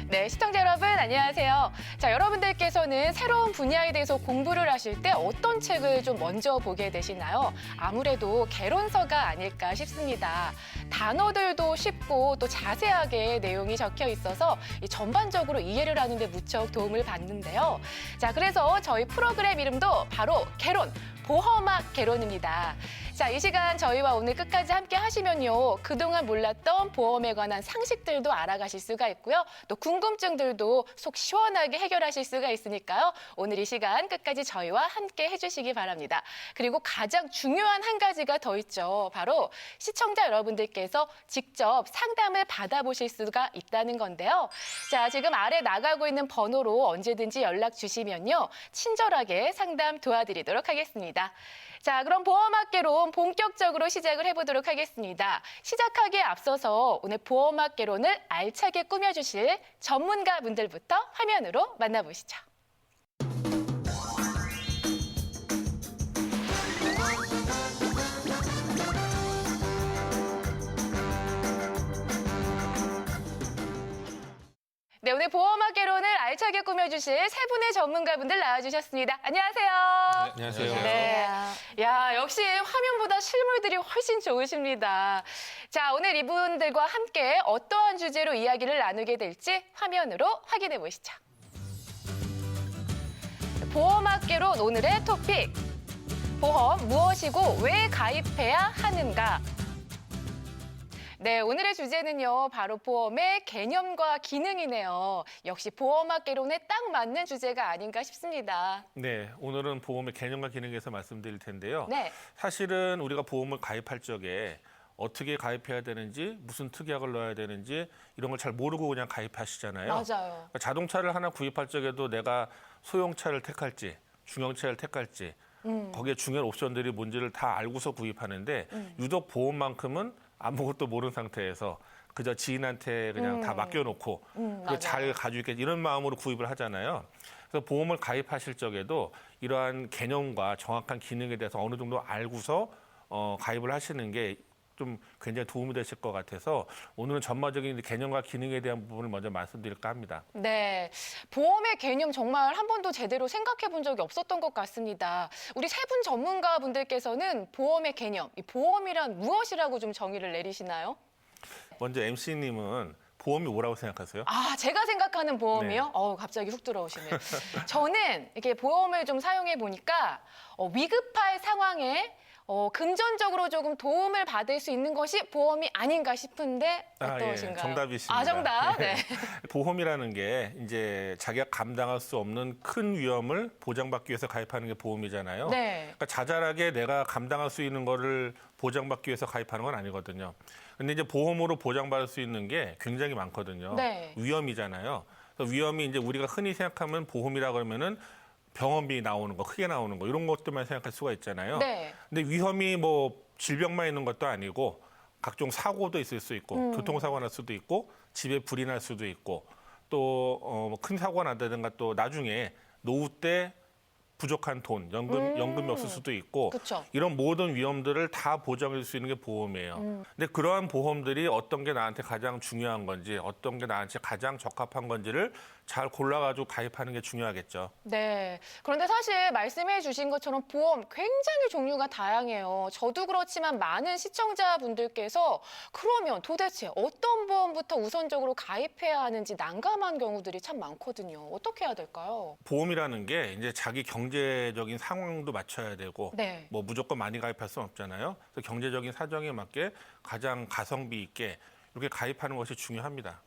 네, 시청자 여러분 안녕하세요. 자, 여러분들께서는 새로운 분야에 대해서 공부를 하실 때 어떤 책을 좀 먼저 보게 되시나요? 아무래도 개론서가 아닐까 싶습니다. 단어들도 쉽고 또 자세하게 내용이 적혀 있어서 전반적으로 이해를 하는 데 무척 도움을 받는데요. 자, 그래서 저희 프로그램 이름도 바로 개론, 보험학 개론입니다. 자, 이 시간 저희와 오늘 끝까지 함께 하시면요. 그동안 몰랐던 보험에 관한 상식들도 알아가실 수가 있고요. 또 궁금증들도 속 시원하게 해결하실 수가 있으니까요. 오늘 이 시간 끝까지 저희와 함께 해주시기 바랍니다. 그리고 가장 중요한 한 가지가 더 있죠. 바로 시청자 여러분들께서 직접 상담을 받아보실 수가 있다는 건데요. 자, 지금 아래 나가고 있는 번호로 언제든지 연락 주시면요. 친절하게 상담 도와드리도록 하겠습니다. 자, 그럼 보험학개론 본격적으로 시작을 해보도록 하겠습니다. 시작하기에 앞서서 오늘 보험학개론을 알차게 꾸며주실 전문가분들부터 화면으로 만나보시죠. 네, 오늘 보험학개론을 알차게 꾸며주실 세 분의 전문가분들 나와주셨습니다. 안녕하세요. 네, 안녕하세요. 네. 야, 역시 화면보다 실물들이 훨씬 좋으십니다. 자, 오늘 이분들과 함께 어떠한 주제로 이야기를 나누게 될지 화면으로 확인해 보시죠. 보험학개론 오늘의 토픽. 보험 무엇이고 왜 가입해야 하는가? 네, 오늘의 주제는요, 바로 보험의 개념과 기능이네요. 역시 보험학개론에 딱 맞는 주제가 아닌가 싶습니다. 네, 오늘은 보험의 개념과 기능에서 말씀드릴 텐데요. 네. 사실은 우리가 보험을 가입할 적에 어떻게 가입해야 되는지, 무슨 특약을 넣어야 되는지 이런 걸 잘 모르고 그냥 가입하시잖아요. 맞아요. 그러니까 자동차를 하나 구입할 적에도 내가 소형차를 택할지, 중형차를 택할지, 거기에 중요한 옵션들이 뭔지를 다 알고서 구입하는데 유독 보험만큼은 아무것도 모르는 상태에서 그저 지인한테 그냥 다 맡겨놓고 잘 가지고 있겠지 이런 마음으로 구입을 하잖아요. 그래서 보험을 가입하실 적에도 이러한 개념과 정확한 기능에 대해서 어느 정도 알고서 가입을 하시는 게 좀 굉장히 도움이 되실 것 같아서 오늘은 전반적인 개념과 기능에 대한 부분을 먼저 말씀드릴까 합니다. 네, 보험의 개념 정말 한 번도 제대로 생각해 본 적이 없었던 것 같습니다. 우리 세 분 전문가분들께서는 보험의 개념, 이 보험이란 무엇이라고 좀 정의를 내리시나요? 먼저 MC님은 보험이 뭐라고 생각하세요? 아, 제가 생각하는 보험이요? 네. 갑자기 훅 들어오시네요. 저는 이렇게 보험을 좀 사용해 보니까 위급할 상황에 금전적으로 조금 도움을 받을 수 있는 것이 보험이 아닌가 싶은데 어떠신가요? 예, 정답이십니다. 아, 정답. 네. 보험이라는 게 이제 자기가 감당할 수 없는 큰 위험을 보장받기 위해서 가입하는 게 보험이잖아요. 네. 그러니까 자잘하게 내가 감당할 수 있는 거를 보장받기 위해서 가입하는 건 아니거든요. 근데 이제 보험으로 보장받을 수 있는 게 굉장히 많거든요. 네. 위험이잖아요. 그래서 위험이 이제 우리가 흔히 생각하면 보험이라 그러면은 병원비 나오는 거, 크게 나오는 거 이런 것들만 생각할 수가 있잖아요. 네. 근데 위험이 뭐 질병만 있는 것도 아니고 각종 사고도 있을 수 있고 교통사고 날 수도 있고 집에 불이 날 수도 있고 또 큰 사고가 난다든가 또 나중에 노후 때 부족한 돈, 연금이 없을 수도 있고 그쵸. 이런 모든 위험들을 다 보장할 수 있는 게 보험이에요. 근데 그러한 보험들이 어떤 게 나한테 가장 중요한 건지 어떤 게 나한테 가장 적합한 건지를 잘 골라가지고 가입하는 게 중요하겠죠. 네. 그런데 사실 말씀해 주신 것처럼 보험 굉장히 종류가 다양해요. 저도 그렇지만 많은 시청자분들께서 그러면 도대체 어떤 보험부터 우선적으로 가입해야 하는지 난감한 경우들이 참 많거든요. 어떻게 해야 될까요? 보험이라는 게 이제 자기 경제적인 상황도 맞춰야 되고 네. 뭐 무조건 많이 가입할 수는 없잖아요. 그래서 경제적인 사정에 맞게 가장 가성비 있게 이렇게 가입하는 것이 중요합니다.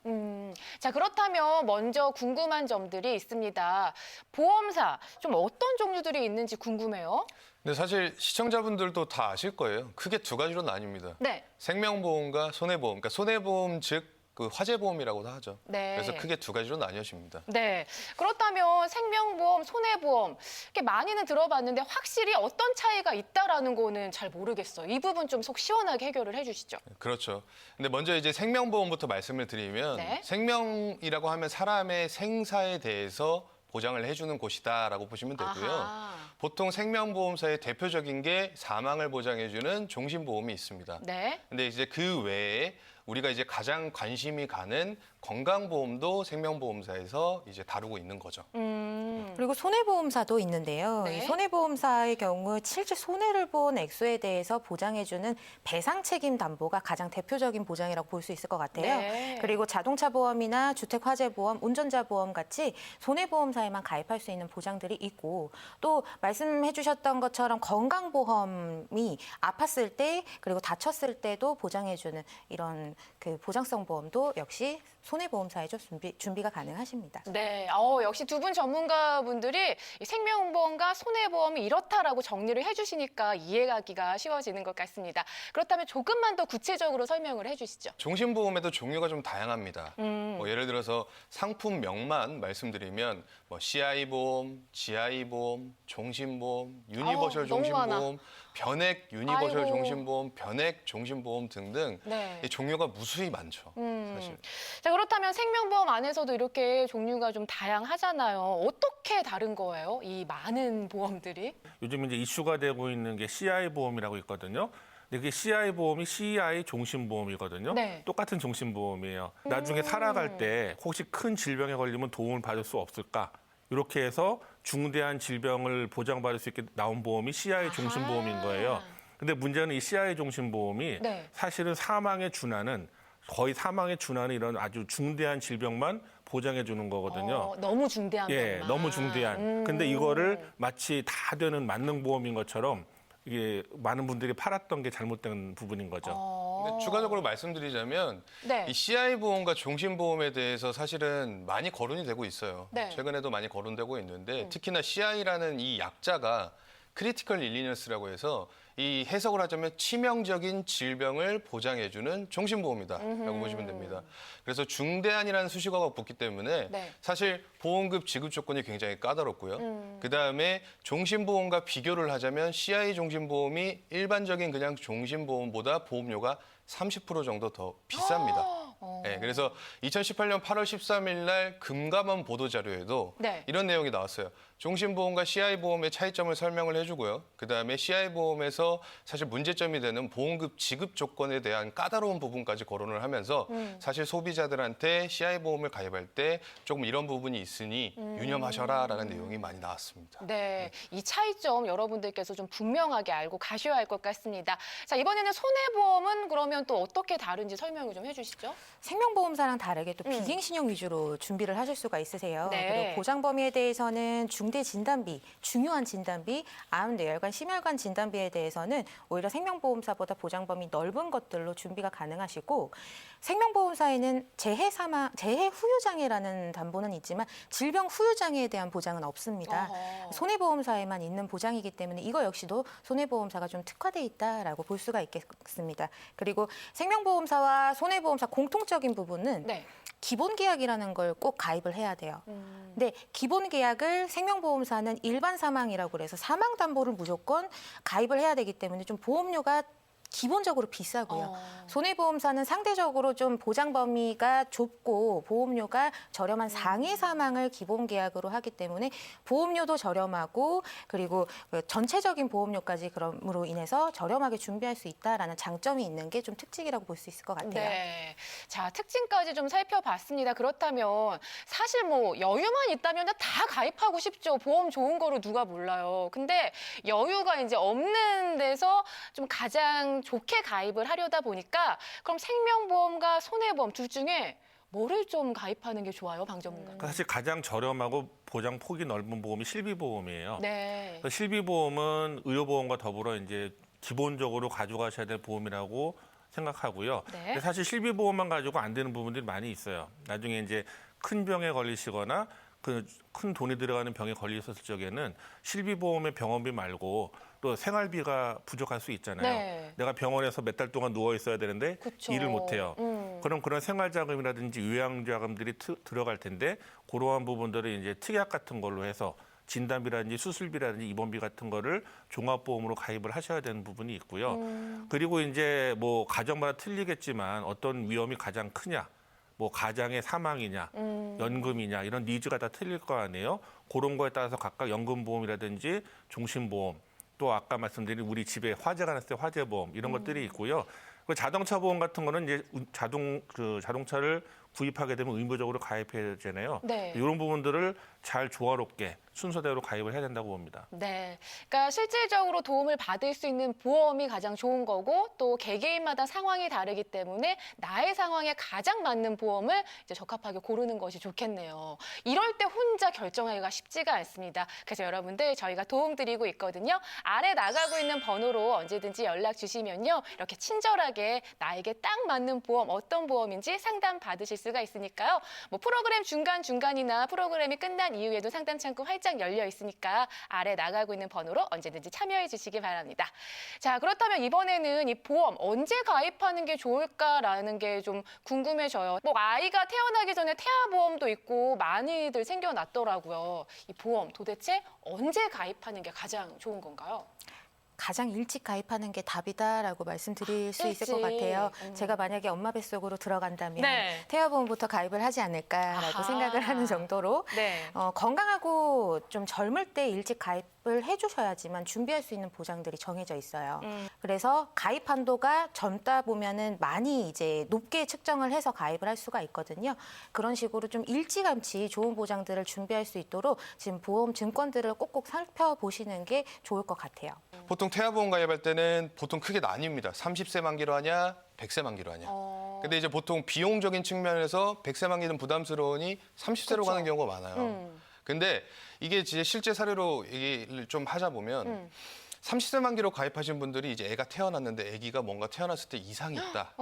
자, 그렇다면 먼저 궁금한 점들이 있습니다. 보험사 좀 어떤 종류들이 있는지 궁금해요. 근데 사실 시청자분들도 다 아실 거예요. 크게 두 가지로 나뉩니다. 네. 생명보험과 손해보험. 그러니까 손해보험 즉 그 화재보험이라고도 하죠. 네. 그래서 크게 두 가지로 나뉘어집니다. 네. 그렇다면 생명보험, 손해보험 이렇게 많이는 들어봤는데 확실히 어떤 차이가 있다라는 거는 잘 모르겠어요. 이 부분 좀 속 시원하게 해결을 해주시죠. 그렇죠. 근데 먼저 이제 생명보험부터 말씀을 드리면 네. 생명이라고 하면 사람의 생사에 대해서 보장을 해주는 곳이다라고 보시면 되고요. 아하. 보통 생명보험사의 대표적인 게 사망을 보장해주는 종신보험이 있습니다. 네. 근데 이제 그 외에 우리가 이제 가장 관심이 가는 건강보험도 생명보험사에서 이제 다루고 있는 거죠. 그리고 손해보험사도 있는데요. 네. 이 손해보험사의 경우 실제 손해를 본 액수에 대해서 보장해주는 배상책임 담보가 가장 대표적인 보장이라고 볼 수 있을 것 같아요. 네. 그리고 자동차 보험이나 주택화재보험, 운전자 보험 같이 손해보험사에만 가입할 수 있는 보장들이 있고 또 말씀해주셨던 것처럼 건강보험이 아팠을 때 그리고 다쳤을 때도 보장해주는 이런 그 보장성 보험도 역시 손해보험사에서 준비가 가능하십니다. 네, 역시 두 분 전문가분들이 이 생명보험과 손해보험이 이렇다라고 정리를 해주시니까 이해하기가 쉬워지는 것 같습니다. 그렇다면 조금만 더 구체적으로 설명을 해주시죠. 종신보험에도 종류가 좀 다양합니다. 뭐 예를 들어서 상품명만 말씀드리면 뭐 CI보험, GI보험, 종신보험, 유니버셜 너무 많아. 종신보험, 변액 유니버셜 아이고. 종신보험, 변액 종신보험 등등 네. 이 종류가 무수히 많죠. 사실. 자, 그렇다면 생명보험 안에서도 이렇게 종류가 좀 다양하잖아요. 어떻게 다른 거예요? 이 많은 보험들이? 요즘 이제 이슈가 되고 있는 게 CI 보험이라고 있거든요. 근데 그게 CI 보험이 CI 종신보험이거든요. 네. 똑같은 종신보험이에요. 나중에 살아갈 때 혹시 큰 질병에 걸리면 도움을 받을 수 없을까? 이렇게 해서 중대한 질병을 보장받을 수 있게 나온 보험이 CI 종신보험인 거예요. 근데 문제는 이 CI 종신보험이 네. 사실은 거의 사망에 준하는 이런 아주 중대한 질병만 보장해 주는 거거든요. 너무 중대한 예, 것만. 너무 중대한. 근데 이거를 마치 다 되는 만능보험인 것처럼 이게 많은 분들이 팔았던 게 잘못된 부분인 거죠. 근데 추가적으로 말씀드리자면 네. 이 CI 보험과 종신 보험에 대해서 사실은 많이 거론이 되고 있어요. 네. 최근에도 많이 거론되고 있는데 특히나 CI라는 이 약자가 크리티컬 일리너스라고 해서 이 해석을 하자면 치명적인 질병을 보장해주는 종신보험이다라고 보시면 됩니다. 그래서 중대한이라는 수식어가 붙기 때문에 네. 사실 보험급 지급 조건이 굉장히 까다롭고요. 그다음에 종신보험과 비교를 하자면 CI 종신보험이 일반적인 그냥 종신보험보다 보험료가 30% 정도 더 비쌉니다. 네, 그래서 2018년 8월 13일 날 금감원 보도자료에도 네. 이런 내용이 나왔어요. 종신보험과 CI보험의 차이점을 설명을 해주고요. 그다음에 CI보험에서 사실 문제점이 되는 보험급 지급 조건에 대한 까다로운 부분까지 거론을 하면서 사실 소비자들한테 CI보험을 가입할 때 조금 이런 부분이 있으니 유념하셔라라는 내용이 많이 나왔습니다. 네, 이 차이점 여러분들께서 좀 분명하게 알고 가셔야 할 것 같습니다. 자, 이번에는 손해보험은 그러면 또 어떻게 다른지 설명을 좀 해주시죠. 생명보험사랑 다르게 또 비갱신형 위주로 준비를 하실 수가 있으세요. 네. 그리고 보장 범위에 대해서는 중대 진단비, 중요한 진단비, 암, 뇌혈관, 심혈관 진단비에 대해서는 오히려 생명보험사보다 보장 범위 넓은 것들로 준비가 가능하시고 생명보험사에는 재해 후유 장애라는 담보는 있지만 질병 후유 장애에 대한 보장은 없습니다. 어허. 손해보험사에만 있는 보장이기 때문에 이거 역시도 손해보험사가 좀 특화돼 있다라고 볼 수가 있겠습니다. 그리고 생명보험사와 손해보험사 공통적인 부분은 네. 기본 계약이라는 걸 꼭 가입을 해야 돼요. 근데 기본 계약을 생명보험사는 일반 사망이라고 그래서 사망 담보를 무조건 가입을 해야 되기 때문에 좀 보험료가 기본적으로 비싸고요. 손해보험사는 상대적으로 좀 보장 범위가 좁고 보험료가 저렴한 상해 사망을 기본 계약으로 하기 때문에 보험료도 저렴하고 그리고 그 전체적인 보험료까지 그럼으로 인해서 저렴하게 준비할 수 있다라는 장점이 있는 게 좀 특징이라고 볼 수 있을 것 같아요. 네. 자, 특징까지 좀 살펴봤습니다. 그렇다면 사실 뭐 여유만 있다면 다 가입하고 싶죠. 보험 좋은 거로 누가 몰라요. 근데 여유가 이제 없는 데서 좀 가장 좋게 가입을 하려다 보니까 그럼 생명보험과 손해보험 둘 중에 뭐를 좀 가입하는 게 좋아요, 방 전문가님? 사실 가장 저렴하고 보장 폭이 넓은 보험이 실비보험이에요. 네. 그래서 실비보험은 의료보험과 더불어 이제 기본적으로 가져가셔야 될 보험이라고 생각하고요. 네. 근데 사실 실비보험만 가지고 안 되는 부분들이 많이 있어요. 나중에 이제 큰 병에 걸리시거나 그 큰 돈이 들어가는 병에 걸리셨을 적에는 실비보험의 병원비 말고 또 생활비가 부족할 수 있잖아요. 네. 내가 병원에서 몇 달 동안 누워 있어야 되는데 그쵸. 일을 못 해요. 그럼 그런 생활자금이라든지 요양자금들이 들어갈 텐데 그러한 부분들을 이제 특약 같은 걸로 해서 진단비라든지 수술비라든지 입원비 같은 거를 종합보험으로 가입을 하셔야 되는 부분이 있고요. 그리고 이제 뭐 가정마다 틀리겠지만 어떤 위험이 가장 크냐, 뭐 가장의 사망이냐, 연금이냐 이런 니즈가 다 틀릴 거 아니에요. 그런 거에 따라서 각각 연금보험이라든지 종신보험 또 아까 말씀드린 우리 집에 화재가 났을 때 화재보험 이런 것들이 있고요. 그 자동차 보험 같은 거는 이제 자동차를 구입하게 되면 의무적으로 가입해야 되잖아요. 네. 이런 부분들을 잘 조화롭게 순서대로 가입을 해야 된다고 봅니다. 네. 그러니까 실질적으로 도움을 받을 수 있는 보험이 가장 좋은 거고 또 개개인마다 상황이 다르기 때문에 나의 상황에 가장 맞는 보험을 이제 적합하게 고르는 것이 좋겠네요. 이럴 때 혼자 결정하기가 쉽지가 않습니다. 그래서 여러분들 저희가 도움 드리고 있거든요. 아래 나가고 있는 번호로 언제든지 연락 주시면요. 이렇게 친절하게 나에게 딱 맞는 보험 어떤 보험인지 상담 받으실 수가 있으니까요. 뭐 프로그램 중간중간이나 프로그램이 끝난 이후에도 상담 창구 활짝 열려 있으니까 아래 나가고 있는 번호로 언제든지 참여해 주시기 바랍니다. 자, 그렇다면 이번에는 이 보험 언제 가입하는 게 좋을까라는 게 좀 궁금해져요. 뭐 아이가 태어나기 전에 태아보험도 있고 많이들 생겨났더라고요. 이 보험 도대체 언제 가입하는 게 가장 좋은 건가요? 가장 일찍 가입하는 게 답이다라고 말씀드릴 수 있을 일찍. 것 같아요. 제가 만약에 엄마 뱃속으로 들어간다면 네. 태아보험부터 가입을 하지 않을까라고 아하. 생각을 하는 정도로 네. 건강하고 좀 젊을 때 일찍 가입을 해주셔야지만 준비할 수 있는 보장들이 정해져 있어요. 그래서 가입 한도가 젊다 보면은 많이 이제 높게 측정을 해서 가입을 할 수가 있거든요. 그런 식으로 좀 일찌감치 좋은 보장들을 준비할 수 있도록 지금 보험 증권들을 꼭꼭 살펴보시는 게 좋을 것 같아요. 보통 태아보험 가입할 때는 보통 크게 나뉩니다. 30세 만기로 하냐, 100세 만기로 하냐. 근데 이제 보통 비용적인 측면에서 100세 만기는 부담스러우니 30세로 그쵸. 가는 경우가 많아요. 근데 이게 이제 실제 사례로 얘기를 좀 하자 보면 30세 만기로 가입하신 분들이 이제 애가 태어났는데 아기가 뭔가 태어났을 때 이상이 있다.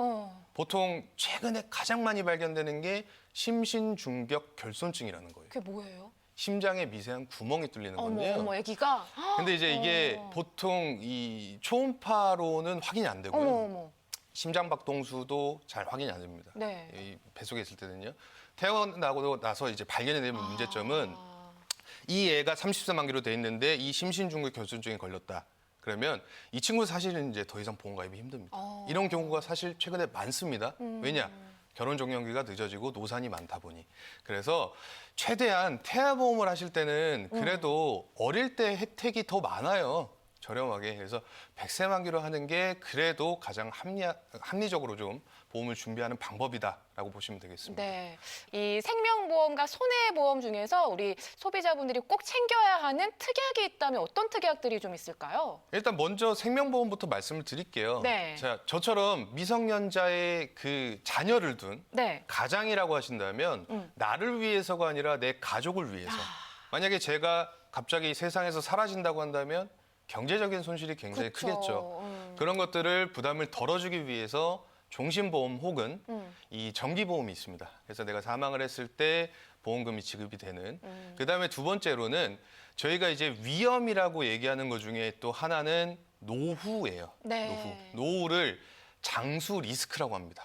보통 최근에 가장 많이 발견되는 게 심신중벽 결손증이라는 거예요. 그게 뭐예요? 심장에 미세한 구멍이 뚫리는 건데요. 어머, 아기가? 근데 이제 이게 보통 이 초음파로는 확인이 안 되고요. 어머. 심장 박동수도 잘 확인이 안 됩니다. 네. 이 뱃속에 있을 때는요. 태어나고 나서 이제 발견이 되는 문제점은 이 애가 30세 만기로 돼 있는데 이 심신중국 결손증에 걸렸다. 그러면 이 친구 사실은 이제 더 이상 보험 가입이 힘듭니다. 이런 경우가 사실 최근에 많습니다. 왜냐? 결혼 종료기가 늦어지고 노산이 많다 보니. 그래서 최대한 태아보험을 하실 때는 그래도 어릴 때 혜택이 더 많아요. 저렴하게. 그래서 100세 만기로 하는 게 그래도 가장 합리적으로 좀 보험을 준비하는 방법이다라고 보시면 되겠습니다. 네. 이 생명보험과 손해보험 중에서 우리 소비자분들이 꼭 챙겨야 하는 특약이 있다면 어떤 특약들이 좀 있을까요? 일단 먼저 생명보험부터 말씀을 드릴게요. 네. 자, 저처럼 미성년자의 그 자녀를 둔 네. 가장이라고 하신다면 나를 위해서가 아니라 내 가족을 위해서. 만약에 제가 갑자기 세상에서 사라진다고 한다면 경제적인 손실이 굉장히 그쵸. 크겠죠. 그런 것들을 부담을 덜어주기 위해서 종신보험 혹은 이 정기보험이 있습니다. 그래서 내가 사망을 했을 때 보험금이 지급이 되는. 그다음에 두 번째로는 저희가 이제 위험이라고 얘기하는 것 중에 또 하나는 노후예요. 네. 노후를 장수 리스크라고 합니다.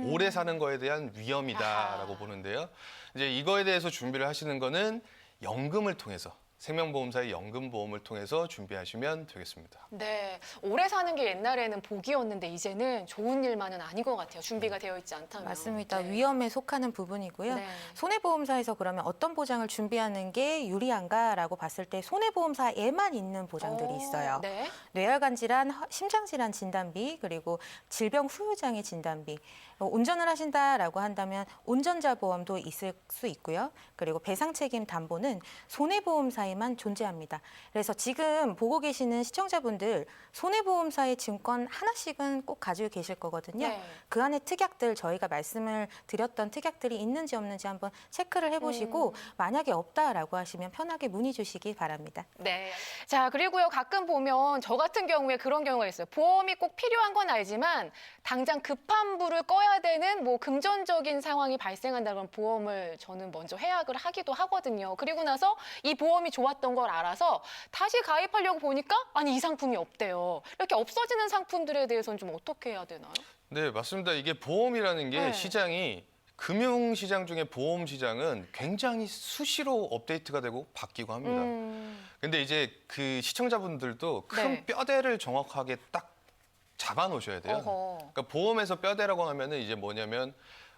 오래 사는 거에 대한 위험이다라고 아하. 보는데요. 이제 이거에 대해서 준비를 하시는 거는 연금을 통해서 생명보험사의 연금보험을 통해서 준비하시면 되겠습니다. 네. 오래 사는 게 옛날에는 복이었는데 이제는 좋은 일만은 아닌 것 같아요. 준비가 되어 있지 않다면. 맞습니다. 네. 위험에 속하는 부분이고요. 네. 손해보험사에서 그러면 어떤 보장을 준비하는 게 유리한가라고 봤을 때 손해보험사에만 있는 보장들이 있어요. 네. 뇌혈관 질환, 심장 질환 진단비, 그리고 질병 후유장애 진단비. 운전을 하신다라고 한다면 운전자 보험도 있을 수 있고요. 그리고 배상 책임 담보는 손해보험사에만 존재합니다. 그래서 지금 보고 계시는 시청자분들 손해보험사의 증권 하나씩은 꼭 가지고 계실 거거든요. 네. 그 안에 특약들 저희가 말씀을 드렸던 특약들이 있는지 없는지 한번 체크를 해보시고 만약에 없다라고 하시면 편하게 문의 주시기 바랍니다. 네. 자, 그리고요, 가끔 보면 저 같은 경우에 그런 경우가 있어요. 보험이 꼭 필요한 건 알지만 당장 급한 불을 꺼야 되는 뭐 금전적인 상황이 발생한다면 보험을 저는 먼저 해약을 하기도 하거든요. 그리고 나서 이 보험이 좋았던 걸 알아서 다시 가입하려고 보니까 아니, 이 상품이 없대요. 이렇게 없어지는 상품들에 대해서는 좀 어떻게 해야 되나요? 네, 맞습니다. 이게 보험이라는 게 네. 시장이 금융시장 중에 보험시장은 굉장히 수시로 업데이트가 되고 바뀌고 합니다. 근데 이제 그 시청자분들도 큰 네. 뼈대를 정확하게 딱 잡아 놓으셔야 돼요. 어허. 그러니까 보험에서 뼈대라고 하면은 이제 뭐냐면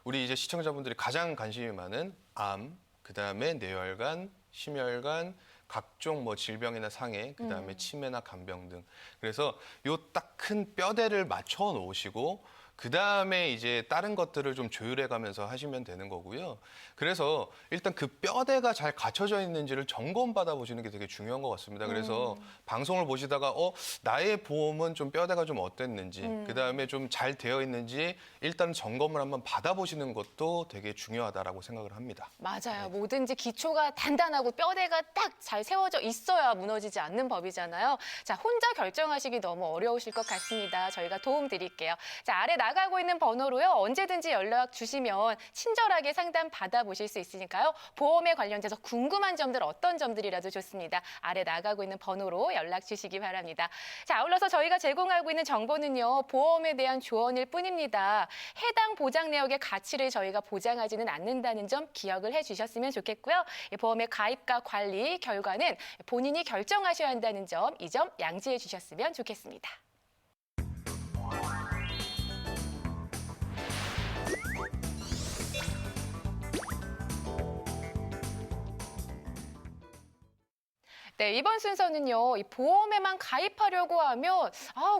우리 이제 시청자분들이 가장 관심이 많은 암, 그다음에 뇌혈관, 심혈관, 각종 뭐 질병이나 상해, 그다음에 치매나 간병 등. 그래서 요 딱 큰 뼈대를 맞춰 놓으시고 그다음에 이제 다른 것들을 좀 조율해 가면서 하시면 되는 거고요. 그래서 일단 그 뼈대가 잘 갖춰져 있는지를 점검받아 보시는 게 되게 중요한 것 같습니다. 그래서 방송을 보시다가 나의 보험은 좀 뼈대가 좀 어땠는지, 그다음에 좀 잘 되어 있는지 일단 점검을 한번 받아 보시는 것도 되게 중요하다라고 생각을 합니다. 맞아요. 뭐든지 기초가 단단하고 뼈대가 딱 잘 세워져 있어야 무너지지 않는 법이잖아요. 자, 혼자 결정하시기 너무 어려우실 것 같습니다. 저희가 도움 드릴게요. 자, 아래 나가고 있는 번호로요. 언제든지 연락 주시면 친절하게 상담 받아보실 수 있으니까요. 보험에 관련돼서 궁금한 점들 어떤 점들이라도 좋습니다. 아래 나가고 있는 번호로 연락 주시기 바랍니다. 자, 아울러서 저희가 제공하고 있는 정보는요. 보험에 대한 조언일 뿐입니다. 해당 보장 내역의 가치를 저희가 보장하지는 않는다는 점 기억을 해주셨으면 좋겠고요. 이 보험의 가입과 관리 결과는 본인이 결정하셔야 한다는 점, 이 점 양지해 주셨으면 좋겠습니다. 네, 이번 순서는요, 이 보험에만 가입하려고 하면,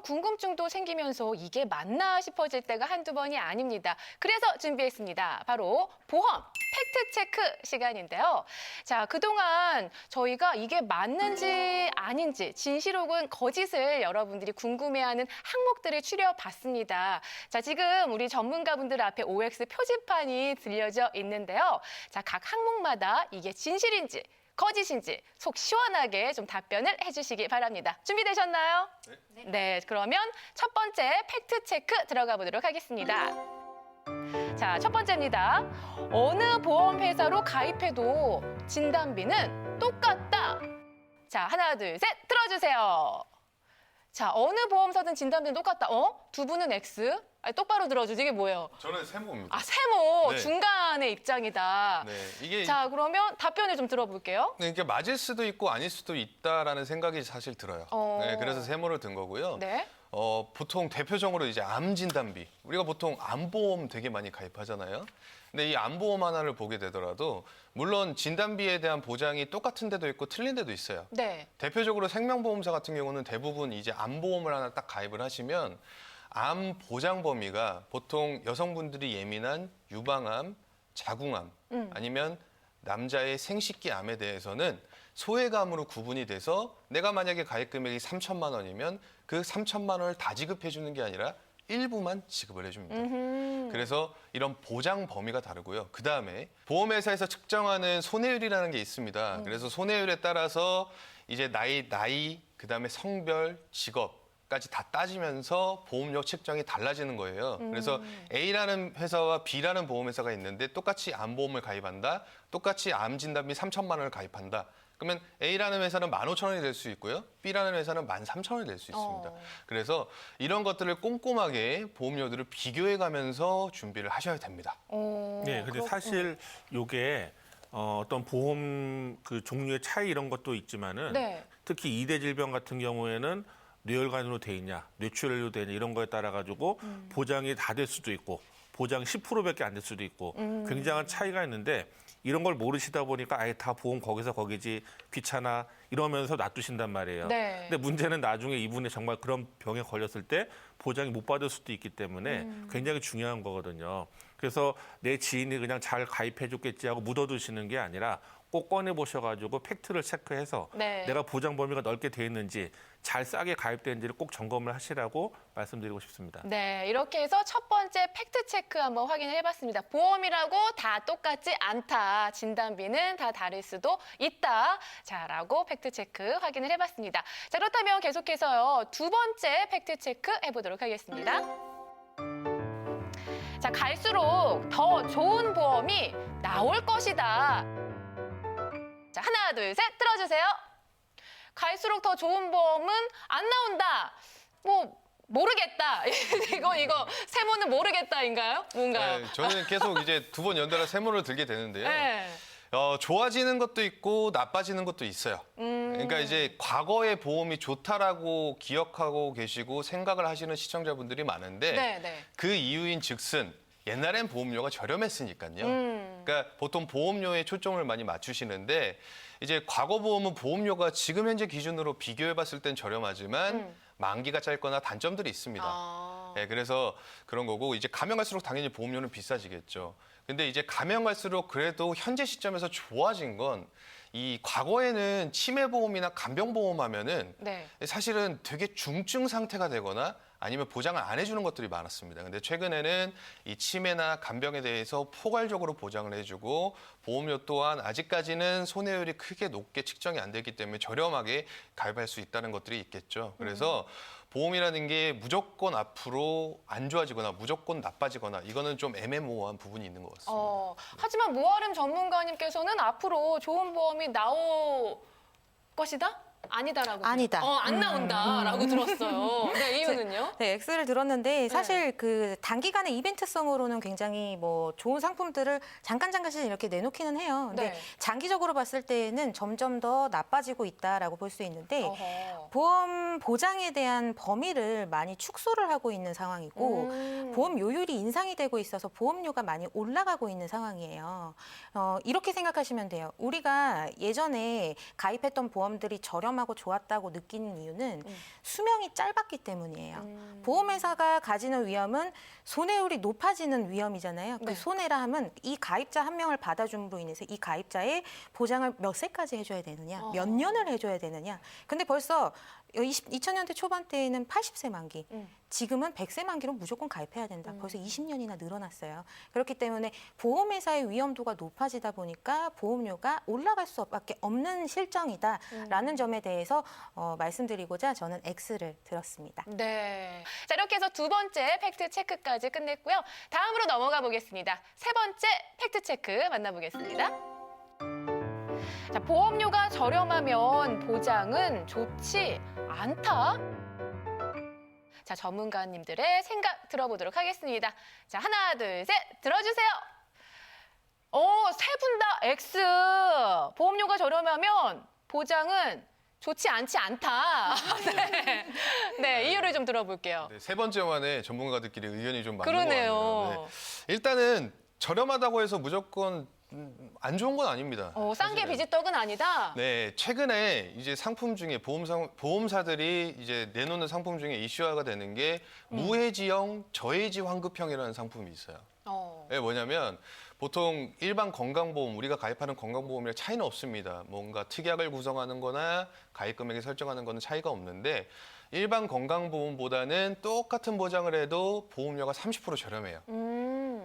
궁금증도 생기면서 이게 맞나 싶어질 때가 한두 번이 아닙니다. 그래서 준비했습니다. 바로 보험 팩트체크 시간인데요. 자, 그동안 저희가 이게 맞는지 아닌지, 진실 혹은 거짓을 여러분들이 궁금해하는 항목들을 추려봤습니다. 자, 지금 우리 전문가분들 앞에 OX 표지판이 들려져 있는데요. 자, 각 항목마다 이게 진실인지, 거짓인지 속 시원하게 좀 답변을 해주시기 바랍니다. 준비되셨나요? 네, 그러면 첫 번째 팩트체크 들어가 보도록 하겠습니다. 자, 첫 번째입니다. 어느 보험회사로 가입해도 진단비는 똑같다. 자, 하나, 둘, 셋, 들어주세요. 자, 어느 보험사든 진단비는 똑같다. 두 분은 X? 똑바로 들어주지. 이게 뭐예요? 저는 세모입니다. 세모. 네. 중간의 입장이다. 네, 이게 자, 그러면 답변을 좀 들어볼게요. 네, 이게 맞을 수도 있고 아닐 수도 있다라는 생각이 사실 들어요. 네, 그래서 세모를 든 거고요. 네. 보통 대표적으로 이제 암 진단비. 우리가 보통 암보험 되게 많이 가입하잖아요. 근데 이 암보험 하나를 보게 되더라도 물론 진단비에 대한 보장이 똑같은 데도 있고 틀린 데도 있어요. 네. 대표적으로 생명보험사 같은 경우는 대부분 이제 암보험을 하나 딱 가입을 하시면 암 보장 범위가 보통 여성분들이 예민한 유방암, 자궁암 아니면 남자의 생식기 암에 대해서는 소외감으로 구분이 돼서 내가 만약에 가입 금액이 3천만 원이면 그 3천만 원을 다 지급해 주는 게 아니라 일부만 지급을 해줍니다. 그래서 이런 보장 범위가 다르고요. 그다음에 보험회사에서 측정하는 손해율이라는 게 있습니다. 그래서 손해율에 따라서 이제 나이, 그다음에 성별, 직업 까지 다 따지면서 보험료 책정이 달라지는 거예요. 그래서 A라는 회사와 B라는 보험회사가 있는데 똑같이 암보험을 가입한다. 똑같이 암 진단비 3천만 원을 가입한다. 그러면 A라는 회사는 15,000원이 될 수 있고요. B라는 회사는 13,000원이 될 수 있습니다. 그래서 이런 것들을 꼼꼼하게 보험료들을 비교해 가면서 준비를 하셔야 됩니다. 네, 근데 사실 요게 어떤 보험 그 종류의 차이 이런 것도 있지만은 네. 특히 2대 질병 같은 경우에는 뇌혈관으로 돼 있냐, 뇌출혈로 돼 있냐 이런 거에 따라 가지고 보장이 다 될 수도 있고 보장 10%밖에 안 될 수도 있고 굉장한 차이가 있는데 이런 걸 모르시다 보니까 아예 다 보험 거기서 거기지 귀찮아 이러면서 놔두신단 말이에요. 네. 근데 문제는 나중에 이분이 정말 그런 병에 걸렸을 때 보장이 못 받을 수도 있기 때문에 굉장히 중요한 거거든요. 그래서 내 지인이 그냥 잘 가입해 줬겠지 하고 묻어두시는 게 아니라 꼭 꺼내 보셔가지고 팩트를 체크해서 네. 내가 보장 범위가 넓게 돼 있는지 잘 싸게 가입되는지를 꼭 점검을 하시라고 말씀드리고 싶습니다. 네, 이렇게 해서 첫 번째 팩트 체크 한번 확인을 해봤습니다. 보험이라고 다 똑같지 않다. 진단비는 다 다를 수도 있다. 자라고 팩트 체크 확인을 해봤습니다. 자, 그렇다면 계속해서요. 두 번째 팩트 체크 해보도록 하겠습니다. 자, 갈수록 더 좋은 보험이 나올 것이다. 자, 하나, 둘, 셋, 들어주세요. 갈수록 더 좋은 보험은 안 나온다. 모르겠다. 이거 세모는 모르겠다인가요? 뭔가요? 네, 저는 계속 이제 두 번 연달아 세모를 들게 되는데요. 네. 좋아지는 것도 있고 나빠지는 것도 있어요. 그러니까 이제 과거의 보험이 좋다라고 기억하고 계시고 생각을 하시는 시청자분들이 많은데 네, 네. 그 이유인 즉슨 옛날엔 보험료가 저렴했으니까요. 그러니까 보통 보험료에 초점을 많이 맞추시는데 이제 과거 보험은 보험료가 지금 현재 기준으로 비교해 봤을 땐 저렴하지만 만기가 짧거나 단점들이 있습니다. 아. 네, 그래서 그런 거고 이제 가면 갈수록 당연히 보험료는 비싸지겠죠. 근데 이제 가면 갈수록 그래도 현재 시점에서 좋아진 건 이 과거에는 치매보험이나 간병보험 하면은 네. 사실은 되게 중증 상태가 되거나 아니면 보장을 안 해주는 것들이 많았습니다. 근데 최근에는 이 치매나 간병에 대해서 포괄적으로 보장을 해주고 보험료 또한 아직까지는 손해율이 크게 높게 측정이 안 되기 때문에 저렴하게 가입할 수 있다는 것들이 있겠죠. 그래서 보험이라는 게 무조건 앞으로 안 좋아지거나 무조건 나빠지거나 이거는 좀 애매모호한 부분이 있는 것 같습니다. 하지만 무아름 전문가님께서는 앞으로 좋은 보험이 나올 것이다? 아니다라고. 아니다. 안 나온다라고 들었어요. 네, 이유는요? 네, X를 들었는데 사실 그 단기간의 이벤트성으로는 굉장히 뭐 좋은 상품들을 잠깐씩 이렇게 내놓기는 해요. 근데 네. 장기적으로 봤을 때는 점점 더 나빠지고 있다라고 볼 수 있는데 어허. 보험 보장에 대한 범위를 많이 축소를 하고 있는 상황이고 보험 요율이 인상이 되고 있어서 보험료가 많이 올라가고 있는 상황이에요. 이렇게 생각하시면 돼요. 우리가 예전에 가입했던 보험들이 저렴하고 좋았다고 느끼는 이유는 수명이 짧았기 때문이에요. 보험회사가 가지는 위험은 손해율이 높아지는 위험이잖아요. 네. 그 손해라 하면 이 가입자 한 명을 받아줌으로 인해서 이 가입자의 보장을 몇 세까지 해줘야 되느냐, 몇 년을 해줘야 되느냐. 근데 벌써 2000년대 초반대에는 80세 만기, 지금은 100세 만기로 무조건 가입해야 된다. 벌써 20년이나 늘어났어요. 그렇기 때문에 보험회사의 위험도가 높아지다 보니까 보험료가 올라갈 수밖에 없는 실정이다라는 점에 대해서 말씀드리고자 저는 X를 들었습니다. 네. 자, 이렇게 해서 두 번째 팩트 체크까지 끝냈고요. 다음으로 넘어가 보겠습니다. 세 번째 팩트 체크 만나보겠습니다. 자, 보험료가 저렴하면 보장은 좋지 않다. 자, 전문가님들의 생각 들어보도록 하겠습니다. 자, 하나, 둘, 셋, 들어주세요. 세 분 다 X. 보험료가 저렴하면 보장은 좋지 않지 않다. 네. 네, 이유를 좀 들어볼게요. 네, 세 번째 만에 전문가들끼리 의견이 좀 많은 그러네요. 것 같네요. 네. 일단은 저렴하다고 해서 무조건 안 좋은 건 아닙니다. 싼 게 사실은. 비지떡은 아니다. 네, 최근에 이제 상품 중에 보험사들이 이제 내놓는 상품 중에 이슈화가 되는 게 무해지형 저해지 환급형이라는 상품이 있어요. 네, 뭐냐면 보통 일반 건강보험, 우리가 가입하는 건강보험이랑 차이는 없습니다. 뭔가 특약을 구성하는 거나 가입 금액을 설정하는 거는 차이가 없는데 일반 건강보험보다는 똑같은 보장을 해도 보험료가 30% 저렴해요.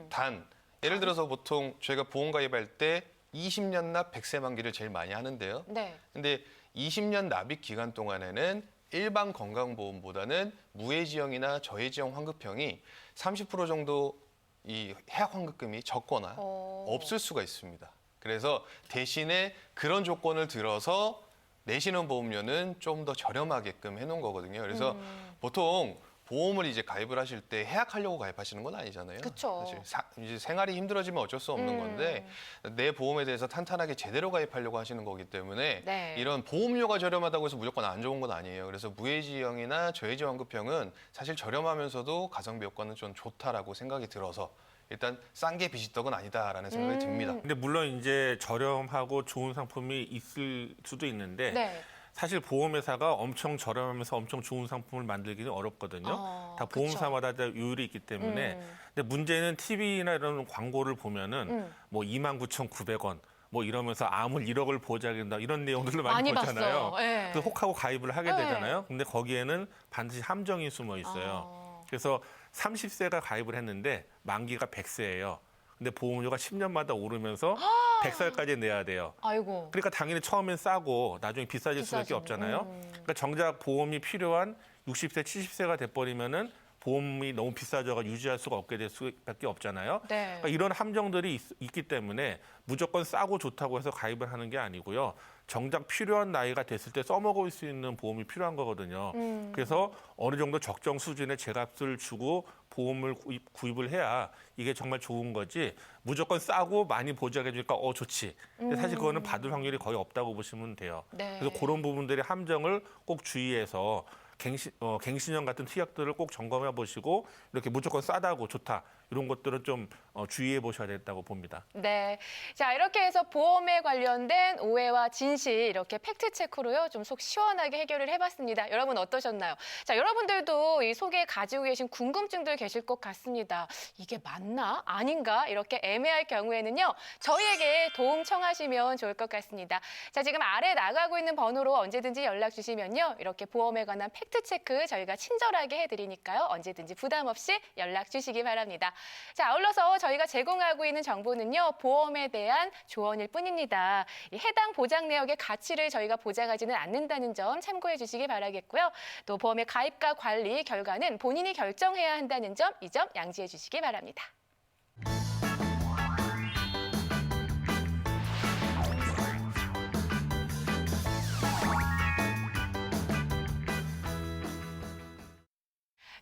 단, 예를 들어서 보통 저희가 보험 가입할 때 20년 납 100세 만기를 제일 많이 하는데요. 네. 근데 20년 납입 기간 동안에는 일반 건강보험보다는 무해지형이나 저해지형 환급형이 30% 정도 이 해약 환급금이 적거나 없을 수가 있습니다. 그래서 대신에 그런 조건을 들어서 내시는 보험료는 좀 더 저렴하게끔 해놓은 거거든요. 그래서 보통 보험을 이제 가입을 하실 때 해약하려고 가입하시는 건 아니잖아요. 그쵸. 사실 이제 생활이 힘들어지면 어쩔 수 없는 건데 내 보험에 대해서 탄탄하게 제대로 가입하려고 하시는 거기 때문에 네. 이런 보험료가 저렴하다고 해서 무조건 안 좋은 건 아니에요. 그래서 무해지형이나 저해지 환급형은 사실 저렴하면서도 가성비 효과는 좀 좋다라고 생각이 들어서 일단 싼 게 비지떡은 아니다라는 생각이 듭니다. 근데 물론 이제 저렴하고 좋은 상품이 있을 수도 있는데 네. 사실 보험회사가 엄청 저렴하면서 엄청 좋은 상품을 만들기는 어렵거든요. 다 보험사마다 다 요율이 있기 때문에. 근데 문제는 TV나 이런 광고를 보면은 뭐 29,900원 뭐 이러면서 암을 1억을 보장한다 이런 내용들을 많이 보잖아요. 봤어요. 네. 그 혹하고 가입을 하게 네. 되잖아요. 근데 거기에는 반드시 함정이 숨어 있어요. 그래서 30세가 가입을 했는데 만기가 100세예요. 근데 보험료가 10년마다 오르면서 100살까지 내야 돼요. 아이고. 그러니까 당연히 처음엔 싸고 나중에 비싸질 수밖에 없잖아요. 그러니까 정작 보험이 필요한 60세, 70세가 돼버리면은 보험이 너무 비싸져가 유지할 수가 없게 될 수밖에 없잖아요. 네. 그러니까 이런 함정들이 있기 때문에 무조건 싸고 좋다고 해서 가입을 하는 게 아니고요. 정작 필요한 나이가 됐을 때 써먹을 수 있는 보험이 필요한 거거든요. 그래서 어느 정도 적정 수준의 제값을 주고 보험을 구입을 해야 이게 정말 좋은 거지 무조건 싸고 많이 보장해 주니까 좋지. 근데 사실 그거는 받을 확률이 거의 없다고 보시면 돼요. 네. 그래서 그런 부분들의 함정을 꼭 주의해서 갱신형 같은 특약들을 꼭 점검해 보시고 이렇게 무조건 싸다고 좋다 이런 것들은 좀 주의해 보셔야 된다고 봅니다. 네. 자, 이렇게 해서 보험에 관련된 오해와 진실 이렇게 팩트 체크로요. 좀 속 시원하게 해결을 해봤습니다. 여러분 어떠셨나요? 자, 여러분들도 이 속에 가지고 계신 궁금증들 계실 것 같습니다. 이게 맞나? 아닌가? 이렇게 애매할 경우에는요. 저희에게 도움 청하시면 좋을 것 같습니다. 자, 지금 아래 나가고 있는 번호로 언제든지 연락 주시면요. 이렇게 보험에 관한 팩트 체크 저희가 친절하게 해드리니까요. 언제든지 부담 없이 연락 주시기 바랍니다. 자, 아울러서 저희가 제공하고 있는 정보는요. 보험에 대한 조언일 뿐입니다. 이 해당 보장 내역의 가치를 저희가 보장하지는 않는다는 점 참고해 주시기 바라겠고요. 또 보험의 가입과 관리 결과는 본인이 결정해야 한다는 점, 이 점 양지해 주시기 바랍니다.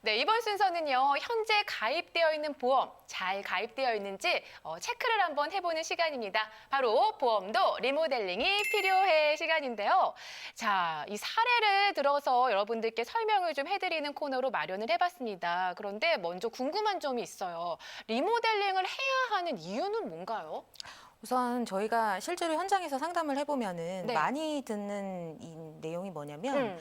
네, 이번 순서는요. 현재 가입되어 있는 보험 잘 가입되어 있는지 체크를 한번 해보는 시간입니다. 바로 보험도 리모델링이 필요해 시간인데요. 자, 이 사례를 들어서 여러분들께 설명을 좀 해드리는 코너로 마련을 해봤습니다. 그런데 먼저 궁금한 점이 있어요. 리모델링을 해야 하는 이유는 뭔가요? 우선 저희가 실제로 현장에서 상담을 해보면은 네. 많이 듣는 이 내용이 뭐냐면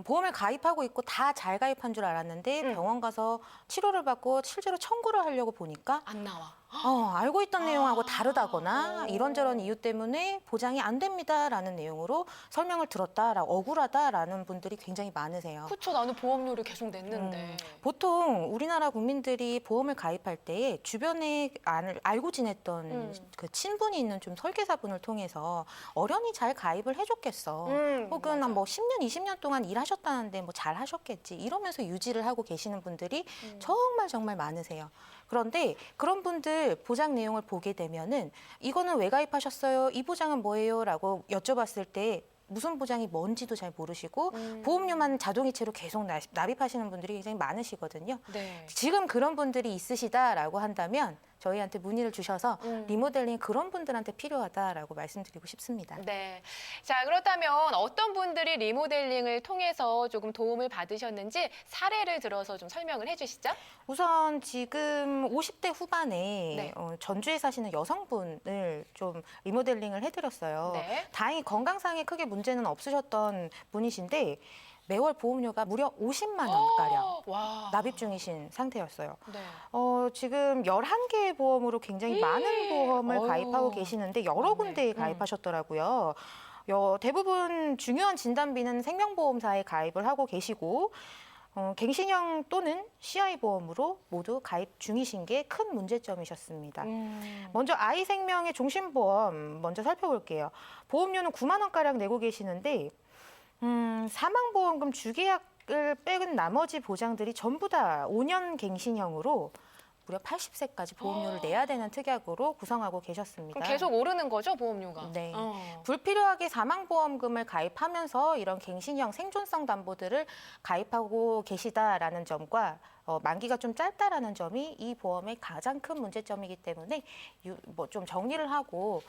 보험을 가입하고 있고 다 잘 가입한 줄 알았는데 병원 가서 치료를 받고 실제로 청구를 하려고 보니까 안 나와. 알고 있던 내용하고 다르다거나 이런저런 이유 때문에 보장이 안 됩니다라는 내용으로 설명을 들었다라고 억울하다라는 분들이 굉장히 많으세요. 그렇죠. 나는 보험료를 계속 냈는데. 보통 우리나라 국민들이 보험을 가입할 때 주변에 알고 지냈던 그 친분이 있는 좀 설계사분을 통해서 어련히 잘 가입을 해줬겠어. 혹은 맞아. 뭐 10년, 20년 동안 일하셨다는데 뭐 잘 하셨겠지. 이러면서 유지를 하고 계시는 분들이 정말 많으세요. 그런데 그런 분들 보장 내용을 보게 되면은 이거는 왜 가입하셨어요? 이 보장은 뭐예요? 라고 여쭤봤을 때 무슨 보장이 뭔지도 잘 모르시고 보험료만 자동이체로 계속 납입하시는 분들이 굉장히 많으시거든요. 네. 지금 그런 분들이 있으시다라고 한다면 저희한테 문의를 주셔서 리모델링 그런 분들한테 필요하다라고 말씀드리고 싶습니다. 네. 자, 그렇다면 어떤 분들이 리모델링을 통해서 조금 도움을 받으셨는지 사례를 들어서 좀 설명을 해주시죠. 우선 지금 50대 후반에 네. 전주에 사시는 여성분을 좀 리모델링을 해드렸어요. 네. 다행히 건강상에 크게 문제는 없으셨던 분이신데 매월 보험료가 무려 50만 원가량 와. 납입 중이신 상태였어요. 네. 지금 11개의 보험으로 굉장히 많은 보험을 어휴. 가입하고 계시는데 여러 맞네. 군데에 가입하셨더라고요. 대부분 중요한 진단비는 생명보험사에 가입을 하고 계시고 갱신형 또는 CI보험으로 모두 가입 중이신 게 큰 문제점이셨습니다. 먼저 아이생명의 종신보험 먼저 살펴볼게요. 보험료는 9만 원가량 내고 계시는데 사망보험금 주계약을 빼은 나머지 보장들이 전부 다 5년 갱신형으로 무려 80세까지 보험료를 내야 되는 특약으로 구성하고 계셨습니다. 그럼 계속 오르는 거죠, 보험료가? 네. 불필요하게 사망보험금을 가입하면서 이런 갱신형 생존성 담보들을 가입하고 계시다라는 점과 만기가 좀 짧다라는 점이 이 보험의 가장 큰 문제점이기 때문에 좀 정리를 하고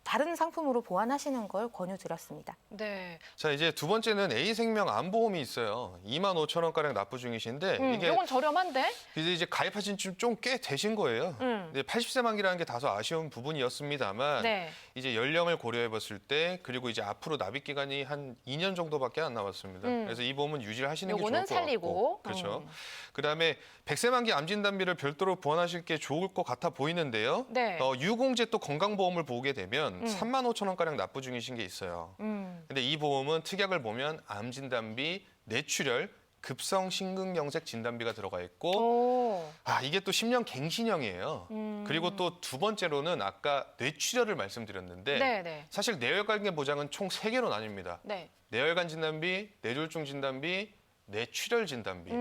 다른 상품으로 보완하시는 걸 권유드렸습니다. 네. 자, 이제 두 번째는 A생명 암보험이 있어요. 2만 5천 원가량 납부 중이신데 이게 이건 저렴한데? 이제 가입하신 지 좀 꽤 되신 거예요. 근데 80세 만기라는 게 다소 아쉬운 부분이었습니다만 네. 이제 연령을 고려해 봤을 때 그리고 이제 앞으로 납입 기간이 한 2년 정도밖에 안 남았습니다. 그래서 이 보험은 유지를 하시는 게 좋을 요거는 것 살리고. 같고. 그렇죠. 그다음에 100세 만기 암 진단비를 별도로 보완하실 게 좋을 것 같아 보이는데요. 네. 유공제 또 건강보험을 보게 되면 3만 5천 원가량 납부 중이신 게 있어요. 근데 이 보험은 특약을 보면 암 진단비, 뇌출혈, 급성 심근경색 진단비가 들어가 있고 이게 또 10년 갱신형이에요. 그리고 또 두 번째로는 아까 뇌출혈을 말씀드렸는데 네. 사실 뇌혈관계 보장은 총 3개로 나뉩니다. 네. 뇌혈관 진단비, 뇌졸중 진단비, 뇌출혈 진단비.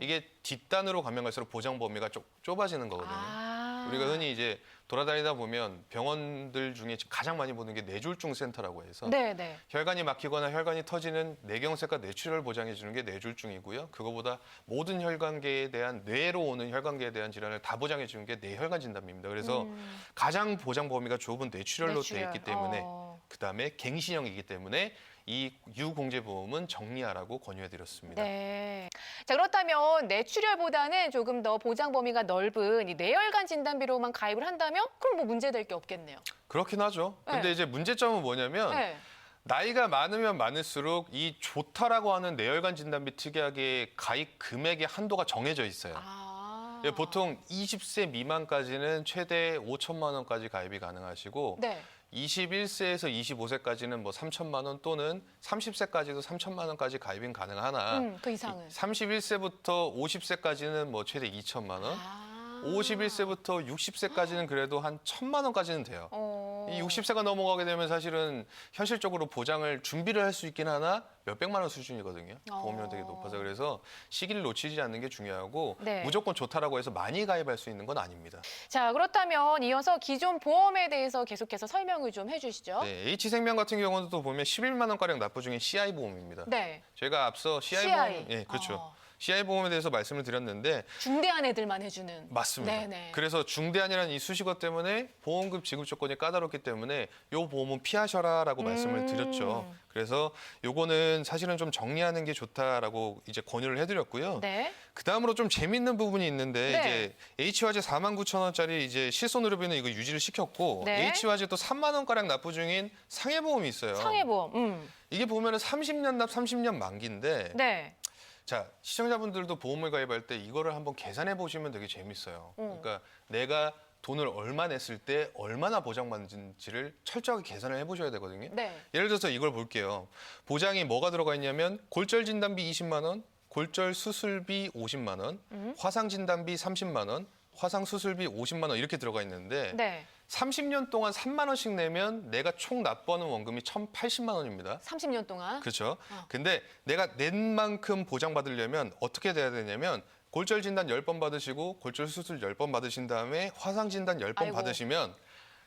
이게 뒷단으로 가면 갈수록 보장 범위가 좁아지는 거거든요. 우리가 흔히 이제 돌아다니다 보면 병원들 중에 가장 많이 보는 게 뇌졸중 센터라고 해서 네, 네. 혈관이 막히거나 혈관이 터지는 뇌경색과 뇌출혈을 보장해 주는 게 뇌졸중이고요. 그거보다 모든 혈관계에 대한 뇌로 오는 혈관계에 대한 질환을 다 보장해 주는 게 뇌혈관 진단비입니다. 그래서 가장 보장 범위가 좁은 뇌출혈로 돼 있기 때문에 그다음에 갱신형이기 때문에 이 유공제보험은 정리하라고 권유해드렸습니다. 네. 자, 그렇다면 뇌출혈보다는 조금 더 보장 범위가 넓은 이 뇌혈관 진단비로만 가입을 한다면 그럼 뭐 문제될 게 없겠네요. 그렇긴 하죠. 근데 네. 이제 문제점은 뭐냐면 네. 나이가 많으면 많을수록 이 좋다라고 하는 뇌혈관 진단비 특약의 가입 금액의 한도가 정해져 있어요. 예, 보통 20세 미만까지는 최대 5천만 원까지 가입이 가능하시고 네. 21세에서 25세까지는 뭐 3천만 원 또는 30세까지도 3천만 원까지 가입이 가능하나 그 이상은. 31세부터 50세까지는 뭐 최대 2천만 원, 51세부터 60세까지는 그래도 한 1,000만 원까지는 돼요. 이 60세가 넘어가게 되면 사실은 현실적으로 보장을 준비를 할 수 있긴 하나 몇백만 원 수준이거든요. 보험료가 되게 높아서 그래서 시기를 놓치지 않는 게 중요하고 네. 무조건 좋다라고 해서 많이 가입할 수 있는 건 아닙니다. 자, 그렇다면 이어서 기존 보험에 대해서 계속해서 설명을 좀 해주시죠. 네, H생명 같은 경우도 또 보면 11만 원가량 납부 중인 CI 보험입니다. 네. 제가 앞서 CI 보험, 예, 그렇죠. CI 보험에 대해서 말씀을 드렸는데 중대한 애들만 해주는. 맞습니다. 네네. 그래서 중대한이라는 이 수식어 때문에 보험급 지급 조건이 까다롭기 때문에 이 보험은 피하셔라라고 말씀을 드렸죠. 그래서 요거는 사실은 좀 정리하는 게 좋다라고 이제 권유를 해드렸고요. 네. 그 다음으로 좀 재밌는 부분이 있는데 네. 이제 H화재 49,000원짜리 이제 실손의료비는 이거 유지를 시켰고 네. H화재 또 3만 원가량 납부 중인 상해보험이 있어요. 상해보험. 이게 보면은 30년 납 30년 만기인데 네. 자, 시청자분들도 보험을 가입할 때 이거를 한번 계산해 보시면 되게 재밌어요. 그러니까 내가 돈을 얼마 냈을 때 얼마나 보장받는지를 철저하게 계산을 해보셔야 되거든요. 네. 예를 들어서 이걸 볼게요. 보장이 뭐가 들어가 있냐면 골절 진단비 20만 원, 골절 수술비 50만 원, 화상 진단비 30만 원, 화상 수술비 50만 원 이렇게 들어가 있는데 네. 30년 동안 3만 원씩 내면 내가 총 납부하는 원금이 1,080만 원입니다. 30년 동안. 그렇죠. 근데 내가 낸 만큼 보장받으려면 어떻게 돼야 되냐면 골절 진단 10번 받으시고 골절 수술 10번 받으신 다음에 화상 진단 10번 아이고. 받으시면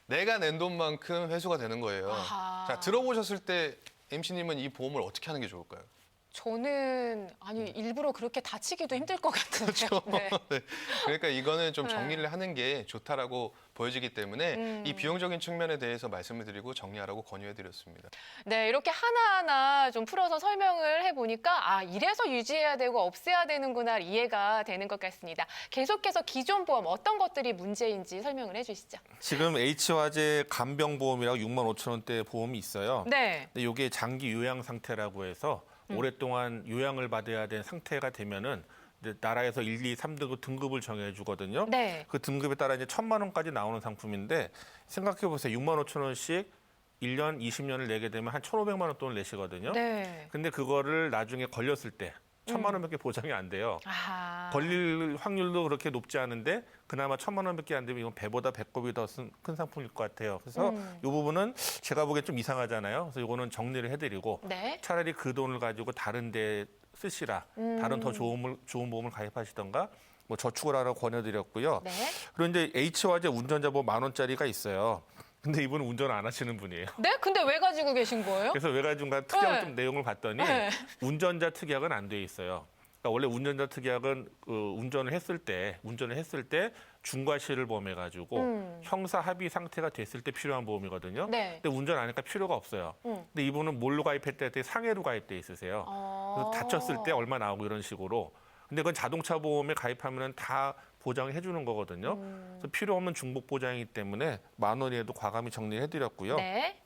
내가 낸 돈만큼 회수가 되는 거예요. 아하. 자, 들어보셨을 때 MC님은 이 보험을 어떻게 하는 게 좋을까요? 저는 일부러 그렇게 다치기도 힘들 것 같은데요. 그렇죠. 네. 네. 그러니까 이거는 좀 정리를 하는 게 좋다라고 보여지기 때문에 이 비용적인 측면에 대해서 말씀을 드리고 정리하라고 권유해드렸습니다. 네, 이렇게 하나하나 좀 풀어서 설명을 해보니까 이래서 유지해야 되고 없애야 되는구나 이해가 되는 것 같습니다. 계속해서 기존 보험 어떤 것들이 문제인지 설명을 해주시죠. 지금 H화재 간병보험이라고 6만 5천 원대 보험이 있어요. 네. 근데 이게 장기 요양 상태라고 해서 오랫동안 요양을 받아야 된 상태가 되면은 이제 나라에서 1, 2, 3등급 등급을 정해 주거든요. 네. 그 등급에 따라 이제 1,000만 원까지 나오는 상품인데 생각해 보세요. 6만 5천 원씩 1년 20년을 내게 되면 한 1,500만 원 돈을 내시거든요. 네. 근데 그거를 나중에 걸렸을 때 1,000만 원밖에 보장이 안 돼요. 아하. 걸릴 확률도 그렇게 높지 않은데 그나마 1,000만 원밖에 안 되면 이건 배보다 배꼽이 더 큰 상품일 것 같아요. 그래서 이 부분은 제가 보기엔 좀 이상하잖아요. 그래서 이거는 정리를 해드리고 네. 차라리 그 돈을 가지고 다른 데 쓰시라. 다른 더 좋은 보험을 가입하시던가 뭐 저축을 하라고 권해드렸고요. 네. 그리고 이제 H화재 운전자 보험 10,000원짜리가 있어요. 근데 이분은 운전 안 하시는 분이에요. 네? 근데 왜 가지고 계신 거예요? 그래서 왜 가지고가 특약을 네. 좀 내용을 봤더니 네. 운전자 특약은 안 돼 있어요. 그러니까 원래 운전자 특약은 운전을 했을 때 중과실을 범해가지고 형사 합의 상태가 됐을 때 필요한 보험이거든요. 네. 근데 운전 안 하니까 필요가 없어요. 근데 이분은 뭘로 가입했대? 상해로 가입돼 있으세요. 그래서 다쳤을 때 얼마 나오고 이런 식으로. 근데 그건 자동차 보험에 가입하면 다 보장을 해주는 거거든요. 그래서 필요 없는 중복 보장이기 때문에 10,000원이라도 과감히 정리해드렸고요. 네.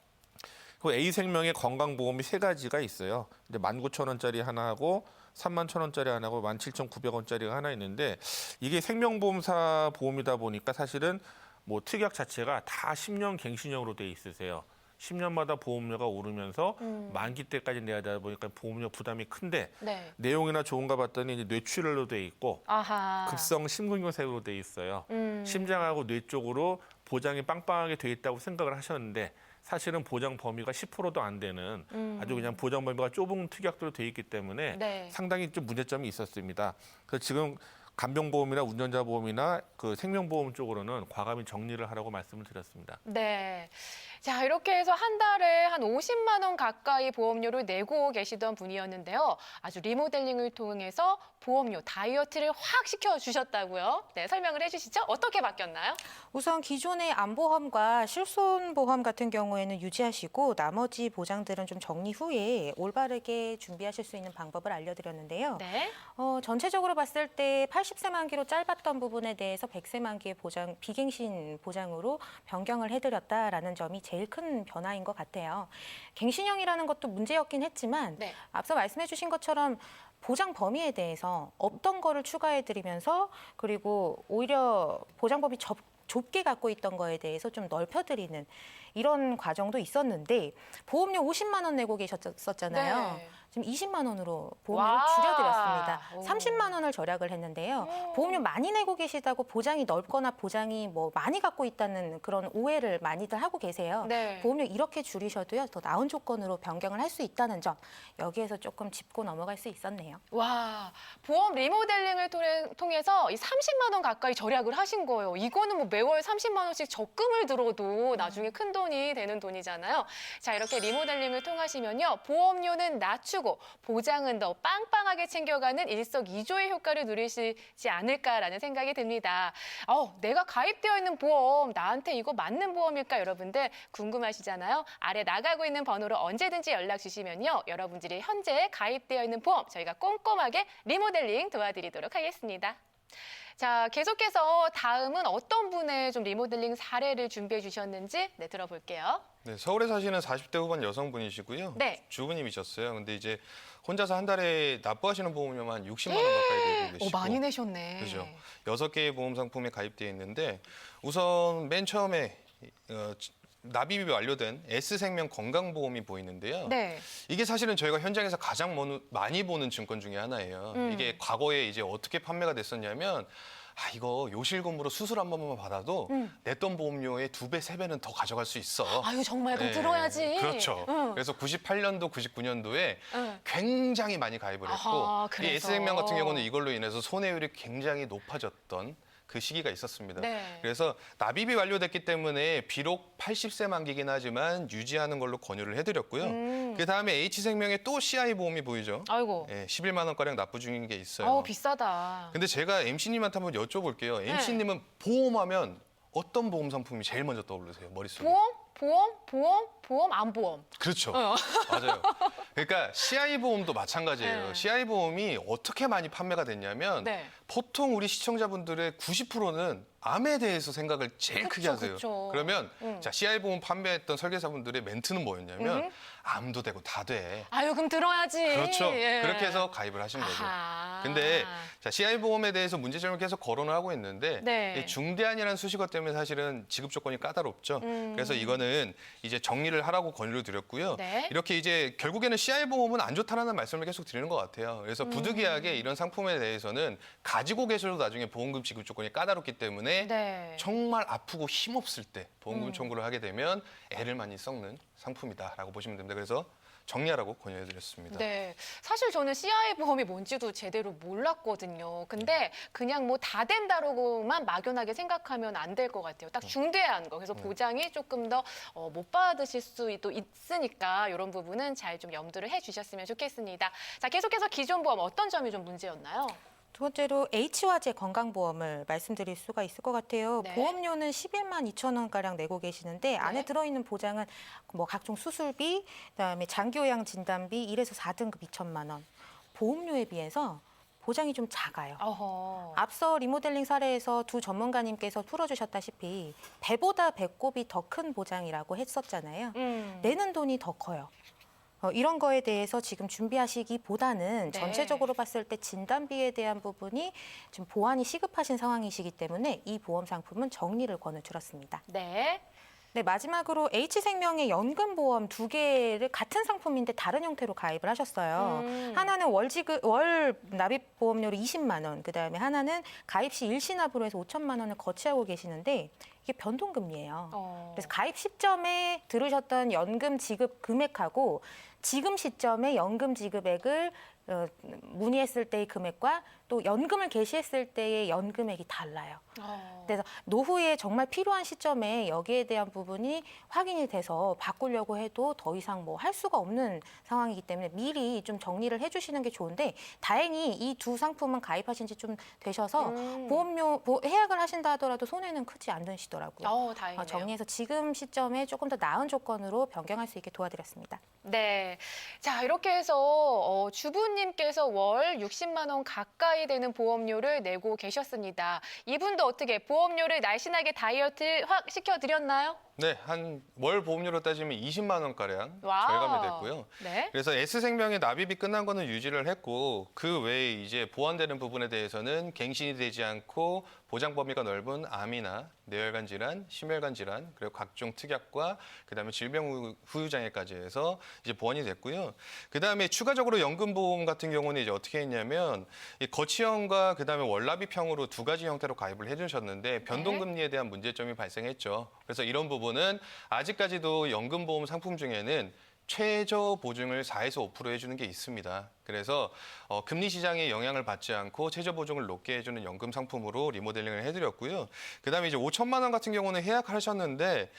그 A생명의 건강보험이 3가지가 있어요. 근데 19,000원짜리 하나 하고 31,000원짜리 하나 하고 17,900원짜리가 하나 있는데 이게 생명보험사 보험이다 보니까 사실은 뭐 특약 자체가 다 10년 갱신형으로 돼 있으세요. 10년마다 보험료가 오르면서 만기 때까지 내야 되다 보니까 보험료 부담이 큰데 네. 내용이나 좋은가 봤더니 이제 뇌출혈로 돼 있고 아하. 급성 심근경색으로 돼 있어요. 심장하고 뇌 쪽으로 보장이 빵빵하게 돼 있다고 생각을 하셨는데 사실은 보장 범위가 10%도 안 되는 아주 그냥 보장 범위가 좁은 특약으로 돼 있기 때문에 네. 상당히 좀 문제점이 있었습니다. 그래서 지금 간병보험이나 운전자 보험이나 그 생명보험 쪽으로는 과감히 정리를 하라고 말씀을 드렸습니다. 네. 자, 이렇게 해서 한 달에 한 50만 원 가까이 보험료를 내고 계시던 분이었는데요. 아주 리모델링을 통해서 보험료 다이어트를 확 시켜주셨다고요. 네, 설명을 해주시죠. 어떻게 바뀌었나요? 우선 기존의 암보험과 실손보험 같은 경우에는 유지하시고 나머지 보장들은 좀 정리 후에 올바르게 준비하실 수 있는 방법을 알려드렸는데요. 네. 전체적으로 봤을 때 80세 만기로 짧았던 부분에 대해서 100세 만기의 보장, 비갱신 보장으로 변경을 해드렸다라는 점이 제일 큰 변화인 것 같아요. 갱신형이라는 것도 문제였긴 했지만 네. 앞서 말씀해 주신 것처럼 보장 범위에 대해서 어떤 거를 추가해드리면서 그리고 오히려 보장 범위 좁게 갖고 있던 거에 대해서 좀 넓혀드리는 이런 과정도 있었는데 보험료 50만 원 내고 계셨었잖아요. 네. 지금 20만 원으로 보험료를 와. 줄여드렸습니다. 오. 30만 원을 절약을 했는데요. 보험료 많이 내고 계시다고 보장이 넓거나 보장이 뭐 많이 갖고 있다는 그런 오해를 많이들 하고 계세요. 네. 보험료 이렇게 줄이셔도요. 더 나은 조건으로 변경을 할 수 있다는 점. 여기에서 조금 짚고 넘어갈 수 있었네요. 와, 보험 리모델링을 통해서 이 30만 원 가까이 절약을 하신 거예요. 이거는 뭐 매월 30만 원씩 적금을 들어도 나중에 큰 돈이 되는 돈이잖아요. 자, 이렇게 리모델링을 통하시면요. 보험료는 낮추고 보장은 더 빵빵하게 챙겨가는 일석이조의 효과를 누리시지 않을까라는 생각이 듭니다. 내가 가입되어 있는 보험, 나한테 이거 맞는 보험일까 여러분들 궁금하시잖아요. 아래 나가고 있는 번호로 언제든지 연락 주시면요. 여러분들이 현재 가입되어 있는 보험 저희가 꼼꼼하게 리모델링 도와드리도록 하겠습니다. 자, 계속해서 다음은 어떤 분의 좀 리모델링 사례를 준비해 주셨는지 들어볼게요. 네, 서울에 사시는 40대 후반 여성분이시고요. 네. 주부님이셨어요. 근데 이제 혼자서 한 달에 납부하시는 보험료만 60만 원 가까이 내고 계시고. 많이 내셨네. 그죠. 6개의 보험 상품에 가입되어 있는데 우선 맨 처음에 납입이 완료된 S생명 건강보험이 보이는데요. 네. 이게 사실은 저희가 현장에서 가장 많이 보는 증권 중에 하나예요. 이게 과거에 이제 어떻게 판매가 됐었냐면 이거 요실금으로 수술 한 번만 받아도 냈던 보험료의 2배, 3배는 더 가져갈 수 있어. 아유, 정말 그럼 네, 들어야지. 그렇죠. 그래서 98년도, 99년도에 굉장히 많이 가입을 했고 아하, 이 그래서. S생명 같은 경우는 이걸로 인해서 손해율이 굉장히 높아졌던 그 시기가 있었습니다. 네. 그래서 납입이 완료됐기 때문에 비록 80세 만기긴 하지만 유지하는 걸로 권유를 해드렸고요. 그다음에 H생명에 또 CI 보험이 보이죠. 아이고. 11만 원가량 납부 중인 게 있어요. 아우, 비싸다. 근데 제가 MC님한테 한번 여쭤볼게요. 네. MC님은 보험하면 어떤 보험 상품이 제일 먼저 떠오르세요? 머릿속에. 보험, 안 보험. 그렇죠. 맞아요. 그러니까 CI 보험도 마찬가지예요. 네. CI 보험이 어떻게 많이 판매가 됐냐면 네. 보통 우리 시청자분들의 90%는 암에 대해서 생각을 제일 크게 그쵸, 하세요. 그쵸. 그러면 자, CI 보험 판매했던 설계사분들의 멘트는 뭐였냐면 암도 되고 다 돼. 아유, 그럼 들어야지. 그렇죠. 예. 그렇게 해서 가입을 하신 거죠. 아하. 근데 자, CI 보험에 대해서 문제점을 계속 거론을 하고 있는데 네. 이 중대한이라는 수식어 때문에 사실은 지급 조건이 까다롭죠. 그래서 이거는 이제 정리를 하라고 권유를 드렸고요. 네. 이렇게 이제 결국에는 CI 보험은 안 좋다라는 말씀을 계속 드리는 것 같아요. 그래서 부득이하게 이런 상품에 대해서는 가지고 계셔도 나중에 보험금 지급 조건이 까다롭기 때문에 네. 정말 아프고 힘없을 때 보험금 청구를 하게 되면 애를 많이 썩는 상품이다라고 보시면 됩니다. 그래서 정리하라고 권유해드렸습니다. 네, 사실 저는 CI 보험이 뭔지도 제대로 몰랐거든요. 근데 그냥 뭐 다 된다고만 막연하게 생각하면 안 될 것 같아요. 딱 중대한 거. 그래서 보장이 조금 더 못 받으실 수도 있으니까 이런 부분은 잘 좀 염두를 해주셨으면 좋겠습니다. 자, 계속해서 기존 보험 어떤 점이 좀 문제였나요? 두 번째로 H화재 건강보험을 말씀드릴 수가 있을 것 같아요. 네. 보험료는 11만 2천 원가량 내고 계시는데 안에 들어있는 보장은 뭐 각종 수술비, 그다음에 장기요양 진단비 1에서 4등급 2천만 원. 보험료에 비해서 보장이 좀 작아요. 어허. 앞서 리모델링 사례에서 두 전문가님께서 풀어주셨다시피 배보다 배꼽이 더 큰 보장이라고 했었잖아요. 내는 돈이 더 커요. 이런 거에 대해서 지금 준비하시기보다는 네. 전체적으로 봤을 때 진단비에 대한 부분이 좀 보완이 시급하신 상황이시기 때문에 이 보험 상품은 정리를 권유드렸습니다. 네. 네, 마지막으로 H생명의 연금보험 2개를 같은 상품인데 다른 형태로 가입을 하셨어요. 하나는 월 납입 보험료로 20만 원, 그다음에 하나는 가입 시 일시납으로 해서 5천만 원을 거치하고 계시는데 이게 변동금리예요. 어. 그래서 가입 시점에 들으셨던 연금 지급 금액하고 지금 시점에 연금 지급액을 문의했을 때의 금액과 또 연금을 개시했을 때의 연금액이 달라요. 그래서 노후에 정말 필요한 시점에 여기에 대한 부분이 확인이 돼서 바꾸려고 해도 더 이상 뭐 할 수가 없는 상황이기 때문에 미리 좀 정리를 해주시는 게 좋은데 다행히 이 두 상품은 가입하신 지 좀 되셔서 보험료 해약을 하신다 하더라도 손해는 크지 않으시더라고요. 다행이네요. 정리해서 지금 시점에 조금 더 나은 조건으로 변경할 수 있게 도와드렸습니다. 네. 자, 이렇게 해서 주부님께서 월 60만 원 가까이 되는 보험료를 내고 계셨습니다. 이분도 어떻게 보험료를 날씬하게 다이어트 확 시켜드렸나요? 네, 한 월 보험료로 따지면 20만 원가량 와우. 절감이 됐고요. 네. 그래서 S생명의 납입이 끝난 거는 유지를 했고 그 외에 이제 보완되는 부분에 대해서는 갱신이 되지 않고 보장 범위가 넓은 암이나 뇌혈관 질환, 심혈관 질환, 그리고 각종 특약과 그다음에 질병 후유 장애까지 해서 이제 보완이 됐고요. 그다음에 추가적으로 연금 보험 같은 경우는 이제 어떻게 했냐면 이 거치형과 그다음에 월납입형으로 두 가지 형태로 가입을 해주셨는데 변동금리에 대한 문제점이 발생했죠. 그래서 이런 부분은 아직까지도 연금보험 상품 중에는 최저 보증을 4에서 5% 해주는 게 있습니다. 그래서 금리 시장에 영향을 받지 않고 최저 보증을 높게 해주는 연금 상품으로 리모델링을 해드렸고요. 그다음에 이제 5천만 원 같은 경우는 해약하셨는데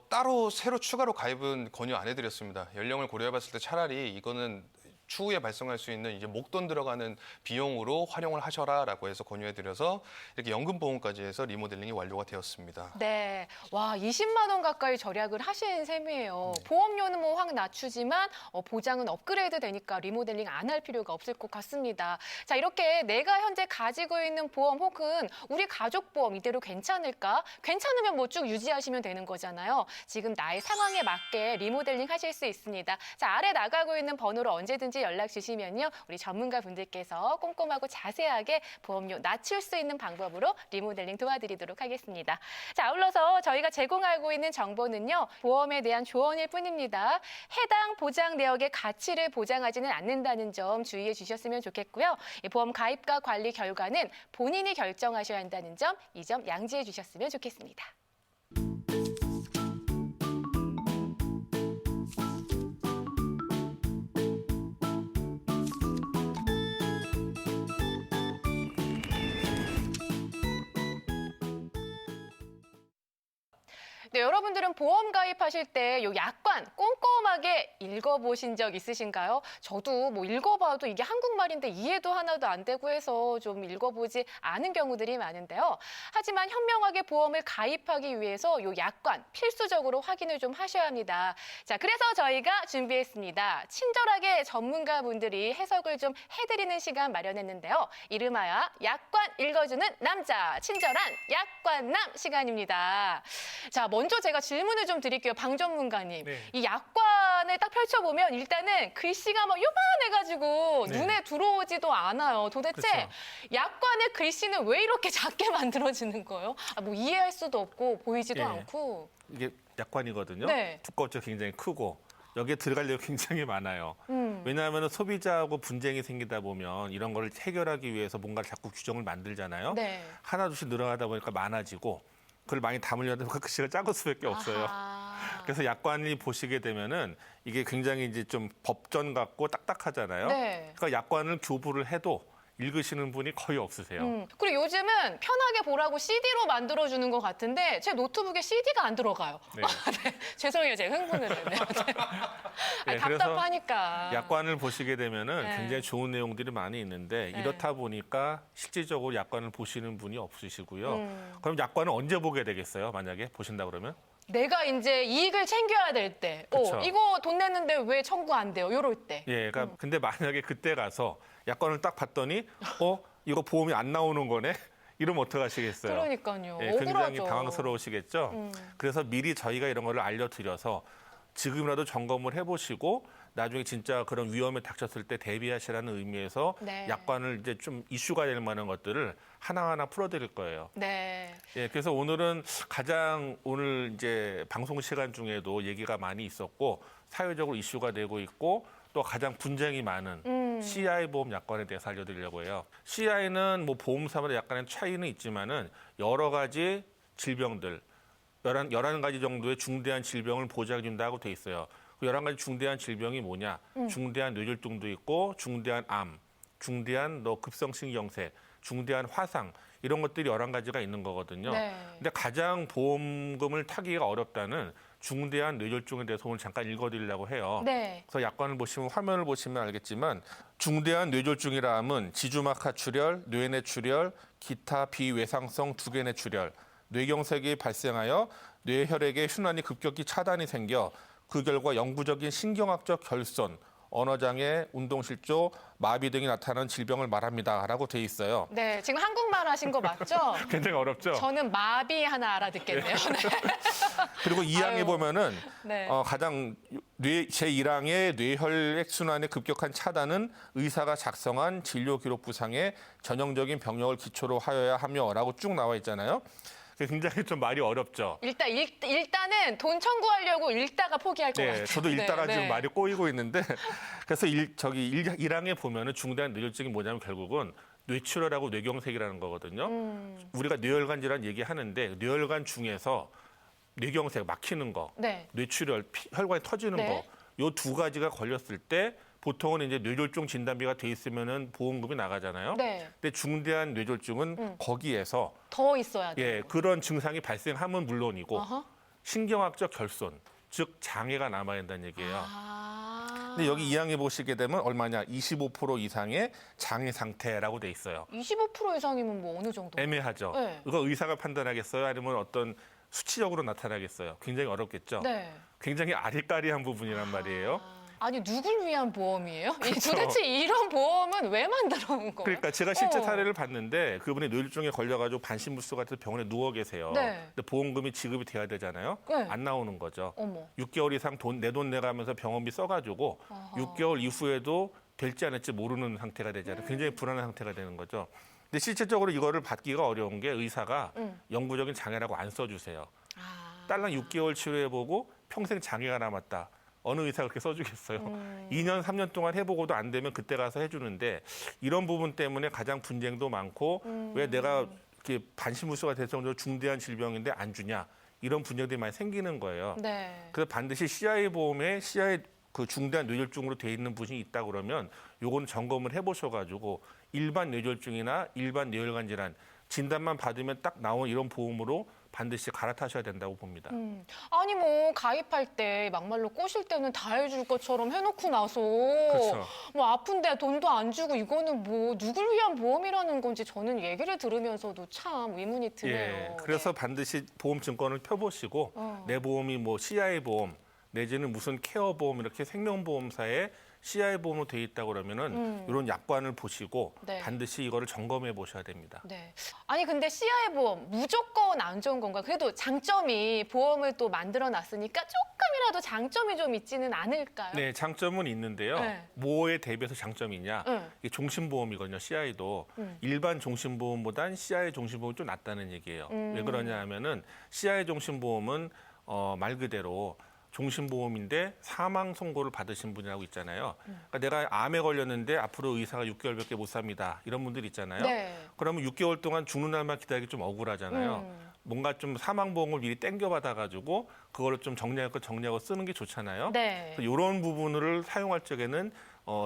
따로 새로 추가로 가입은 권유 안 해드렸습니다. 연령을 고려해봤을 때 차라리 이거는 추후에 발생할 수 있는 이제 목돈 들어가는 비용으로 활용을 하셔라라고 해서 권유해드려서 이렇게 연금보험까지 해서 리모델링이 완료가 되었습니다. 네. 와, 20만 원 가까이 절약을 하신 셈이에요. 보험료는 뭐 확 낮추지만 보장은 업그레이드 되니까 리모델링 안 할 필요가 없을 것 같습니다. 자, 이렇게 내가 현재 가지고 있는 보험 혹은 우리 가족 보험 이대로 괜찮을까? 괜찮으면 뭐 쭉 유지하시면 되는 거잖아요. 지금 나의 상황에 맞게 리모델링 하실 수 있습니다. 자, 아래 나가고 있는 번호로 언제든지 연락 주시면요. 우리 전문가 분들께서 꼼꼼하고 자세하게 보험료 낮출 수 있는 방법으로 리모델링 도와드리도록 하겠습니다. 자, 아울러서 저희가 제공하고 있는 정보는요. 보험에 대한 조언일 뿐입니다. 해당 보장 내역의 가치를 보장하지는 않는다는 점 주의해 주셨으면 좋겠고요. 이 보험 가입과 관리 결과는 본인이 결정하셔야 한다는 점, 이 점 양지해 주셨으면 좋겠습니다. 네, 여러분들은 보험 가입하실 때 요 약관 꼼꼼하게 읽어보신 적 있으신가요? 저도 뭐 읽어봐도 이게 한국말인데 이해도 하나도 안 되고 해서 좀 읽어보지 않은 경우들이 많은데요. 하지만 현명하게 보험을 가입하기 위해서 요 약관 필수적으로 확인을 좀 하셔야 합니다. 자, 그래서 저희가 준비했습니다. 친절하게 전문가분들이 해석을 좀 해드리는 시간 마련했는데요. 이름하여 약관 읽어주는 남자, 친절한 약관남 시간입니다. 자, 먼저 제가 질문을 좀 드릴게요. 방 전문가님. 네. 이 약관을 딱 펼쳐보면 일단은 글씨가 막 요만해가지고 네. 눈에 들어오지도 않아요. 도대체 그쵸. 약관의 글씨는 왜 이렇게 작게 만들어지는 거예요? 뭐 이해할 수도 없고 보이지도 예. 않고. 이게 약관이거든요. 네. 두껍죠, 굉장히 크고. 여기에 들어갈 내용이 굉장히 많아요. 왜냐하면 소비자하고 분쟁이 생기다 보면 이런 걸 해결하기 위해서 뭔가 자꾸 규정을 만들잖아요. 네. 하나둘씩 늘어나다 보니까 많아지고 그걸 많이 담으려면 그 글씨가 작을 수밖에 없어요. 아하. 그래서 약관이 보시게 되면은 이게 굉장히 이제 좀 법전 같고 딱딱하잖아요. 네. 그러니까 약관을 교부를 해도 읽으시는 분이 거의 없으세요. 그리고 요즘은 편하게 보라고 CD로 만들어주는 것 같은데 제 노트북에 CD가 안 들어가요. 네. 네. 죄송해요. 제가 흥분을 했네요. 네, 답답하니까. 약관을 보시게 되면은 네. 굉장히 좋은 내용들이 많이 있는데 네. 이렇다 보니까 실질적으로 약관을 보시는 분이 없으시고요. 그럼 약관을 언제 보게 되겠어요? 만약에 보신다 그러면? 내가 이제 이익을 챙겨야 될 때, 그쵸. 이거 돈 냈는데 왜 청구 안 돼요? 요럴 때. 예, 그러니까 근데 만약에 그때 가서 약관을 딱 봤더니 이거 보험이 안 나오는 거네? 이러면 어떡하시겠어요? 그러니까요. 예, 억울하죠. 굉장히 당황스러우시겠죠? 그래서 미리 저희가 이런 거를 알려드려서 지금이라도 점검을 해보시고 나중에 진짜 그런 위험에 닥쳤을 때 대비하시라는 의미에서 네. 약관을 이제 좀 이슈가 될 만한 것들을 하나하나 풀어드릴 거예요. 네. 예, 그래서 오늘은 가장 오늘 이제 방송 시간 중에도 얘기가 많이 있었고 사회적으로 이슈가 되고 있고 또 가장 분쟁이 많은 CI 보험 약관에 대해서 알려드리려고 해요. CI는 뭐 보험사마다 약간의 차이는 있지만은 여러 가지 질병들 11가지 정도의 중대한 질병을 보장해 준다고 돼 있어요. 그 11가지 중대한 질병이 뭐냐? 중대한 뇌졸중도 있고 중대한 암, 중대한 급성신경쇠, 중대한 화상 이런 것들이 11가지가 있는 거거든요. 네. 근데 가장 보험금을 타기가 어렵다는 중대한 뇌졸중에 대해서 오늘 잠깐 읽어드리려고 해요. 네. 그래서 약관을 보시면 화면을 보시면 알겠지만 중대한 뇌졸중이라 함은 지주막하 출혈, 뇌내 출혈, 기타 비외상성 두개내 출혈, 뇌경색이 발생하여 뇌혈액의 순환이 급격히 차단이 생겨 그 결과 영구적인 신경학적 결손, 언어장애, 운동실조, 마비 등이 나타나는 질병을 말합니다라고 돼 있어요. 네, 지금 한국말 하신 거 맞죠? 굉장히 어렵죠? 저는 마비 하나 알아듣겠네요. 네. 그리고 2항에 아유. 보면은 네. 가장 제1항의 뇌혈액 순환의 급격한 차단은 의사가 작성한 진료 기록 부상에 전형적인 병력을 기초로 하여야 하며라고 쭉 나와 있잖아요. 굉장히 좀 말이 어렵죠. 일단은 돈 청구하려고 읽다가 포기할 것 같아요. 저도 읽다가 네, 지금 네. 말이 꼬이고 있는데 그래서 1항에 보면은 중대한 뇌졸중이 뭐냐면 결국은 뇌출혈하고 뇌경색이라는 거거든요. 우리가 뇌혈관 질환 얘기하는데 뇌혈관 중에서 뇌경색 막히는 거, 네. 뇌출혈, 혈관이 터지는 네. 거, 요 2가지가 걸렸을 때 보통은 이제 뇌졸중 진단비가 돼 있으면은 보험금이 나가잖아요. 네. 근데 중대한 뇌졸중은 거기에서 더 있어야 돼요. 그런 증상이 발생하면 물론이고 어허. 신경학적 결손, 즉 장애가 남아야 된다는 얘기예요. 아. 근데 여기 2항에 보시게 되면 얼마냐? 25% 이상의 장애 상태라고 돼 있어요. 25% 이상이면 뭐 어느 정도? 애매하죠. 네. 이거 의사가 판단하겠어요? 아니면 어떤 수치적으로 나타나겠어요? 굉장히 어렵겠죠. 네. 굉장히 아리까리한 부분이란 말이에요. 아니 누굴 위한 보험이에요? 그렇죠. 도대체 이런 보험은 왜 만들어 온 거예요? 그러니까 제가 실제 어. 사례를 봤는데 그분이 뇌졸중에 걸려가지고 반신불수 같은 병원에 누워 계세요. 네. 근데 보험금이 지급이 돼야 되잖아요. 네. 안 나오는 거죠. 어머. 6개월 이상 내 돈 내가면서 병원비 써가지고 어허. 6개월 이후에도 될지 안 될지 모르는 상태가 되잖아요. 굉장히 불안한 상태가 되는 거죠. 근데 실질적으로 이거를 받기가 어려운 게 의사가 영구적인 장애라고 안 써주세요. 아. 딸랑 6개월 치료해보고 평생 장애가 남았다. 어느 의사가 그렇게 써주겠어요. 2년, 3년 동안 해보고도 안 되면 그때 가서 해주는데 이런 부분 때문에 가장 분쟁도 많고 왜 내가 이렇게 반신불수가 될 정도로 중대한 질병인데 안 주냐 이런 분쟁들이 많이 생기는 거예요. 네. 그래서 반드시 CI 보험에 CI 그 중대한 뇌졸중으로 돼 있는 분이 있다 그러면 요건 점검을 해보셔가지고 일반 뇌졸중이나 일반 뇌혈관 질환 진단만 받으면 딱 나온 이런 보험으로 반드시 갈아타셔야 된다고 봅니다. 아니 뭐 가입할 때 막말로 꼬실 때는 다 해줄 것처럼 해놓고 나서 그렇죠. 뭐 아픈데 돈도 안 주고 이거는 뭐 누굴 위한 보험이라는 건지 저는 얘기를 들으면서도 참 의문이 드네요. 그래서 반드시 보험 증권을 펴보시고 내 보험이 뭐 CI 보험 내지는 무슨 케어 보험 이렇게 생명보험사에 CI 보험으로 돼 있다 그러면은 이런 약관을 보시고 네. 반드시 이거를 점검해 보셔야 됩니다. 네. 아니 근데 CI 보험 무조건 안 좋은 건가? 그래도 장점이 보험을 또 만들어 놨으니까 조금이라도 장점이 좀 있지는 않을까요? 네, 장점은 있는데요. 네. 뭐에 대비해서 장점이 있냐? 네. 이게 종신보험이거든요, CI도. 일반 종신보험보단 CI 종신보험이 좀 낫다는 얘기예요. 왜 그러냐 하면은 CI 종신보험은 말 그대로 종신보험인데 사망 선고를 받으신 분이라고 있잖아요. 그러니까 내가 암에 걸렸는데 앞으로 의사가 6개월밖에 못 삽니다. 이런 분들 있잖아요. 네. 그러면 6개월 동안 죽는 날만 기다리기 좀 억울하잖아요. 뭔가 좀 사망보험을 미리 땡겨받아가지고 그거를 좀 정리하고 쓰는 게 좋잖아요. 네. 그래서 이런 부분을 사용할 적에는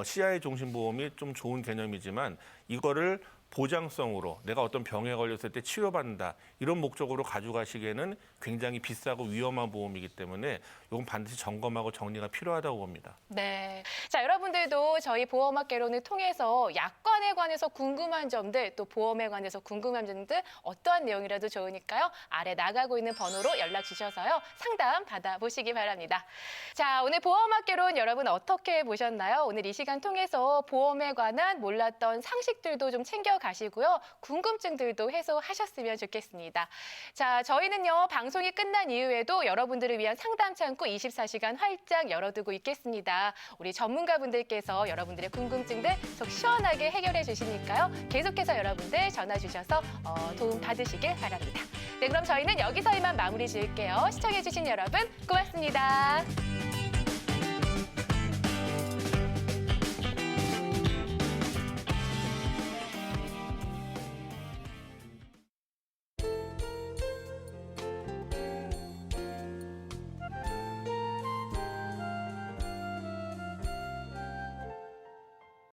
CI 종신보험이 좀 좋은 개념이지만 이거를 보장성으로 내가 어떤 병에 걸렸을 때 치료받는다 이런 목적으로 가져가시기에는 굉장히 비싸고 위험한 보험이기 때문에 이건 반드시 점검하고 정리가 필요하다고 봅니다. 네. 자, 여러분들도 저희 보험학 개론을 통해서 약관에 관해서 궁금한 점들 또 보험에 관해서 궁금한 점들 어떠한 내용이라도 좋으니까요. 아래 나가고 있는 번호로 연락 주셔서요. 상담 받아보시기 바랍니다. 자, 오늘 보험학 개론 여러분 어떻게 보셨나요? 오늘 이 시간 통해서 보험에 관한 몰랐던 상식들도 좀 챙겨가시고요. 궁금증들도 해소하셨으면 좋겠습니다. 자, 저희는요. 방송이 끝난 이후에도 여러분들을 위한 상담 창구 24시간 활짝 열어두고 있겠습니다. 우리 전문가분들께서 여러분들의 궁금증들 속 시원하게 해결해 주시니까요. 계속해서 여러분들 전화 주셔서 도움 받으시길 바랍니다. 네, 그럼 저희는 여기서 이만 마무리 지을게요. 시청해 주신 여러분 고맙습니다.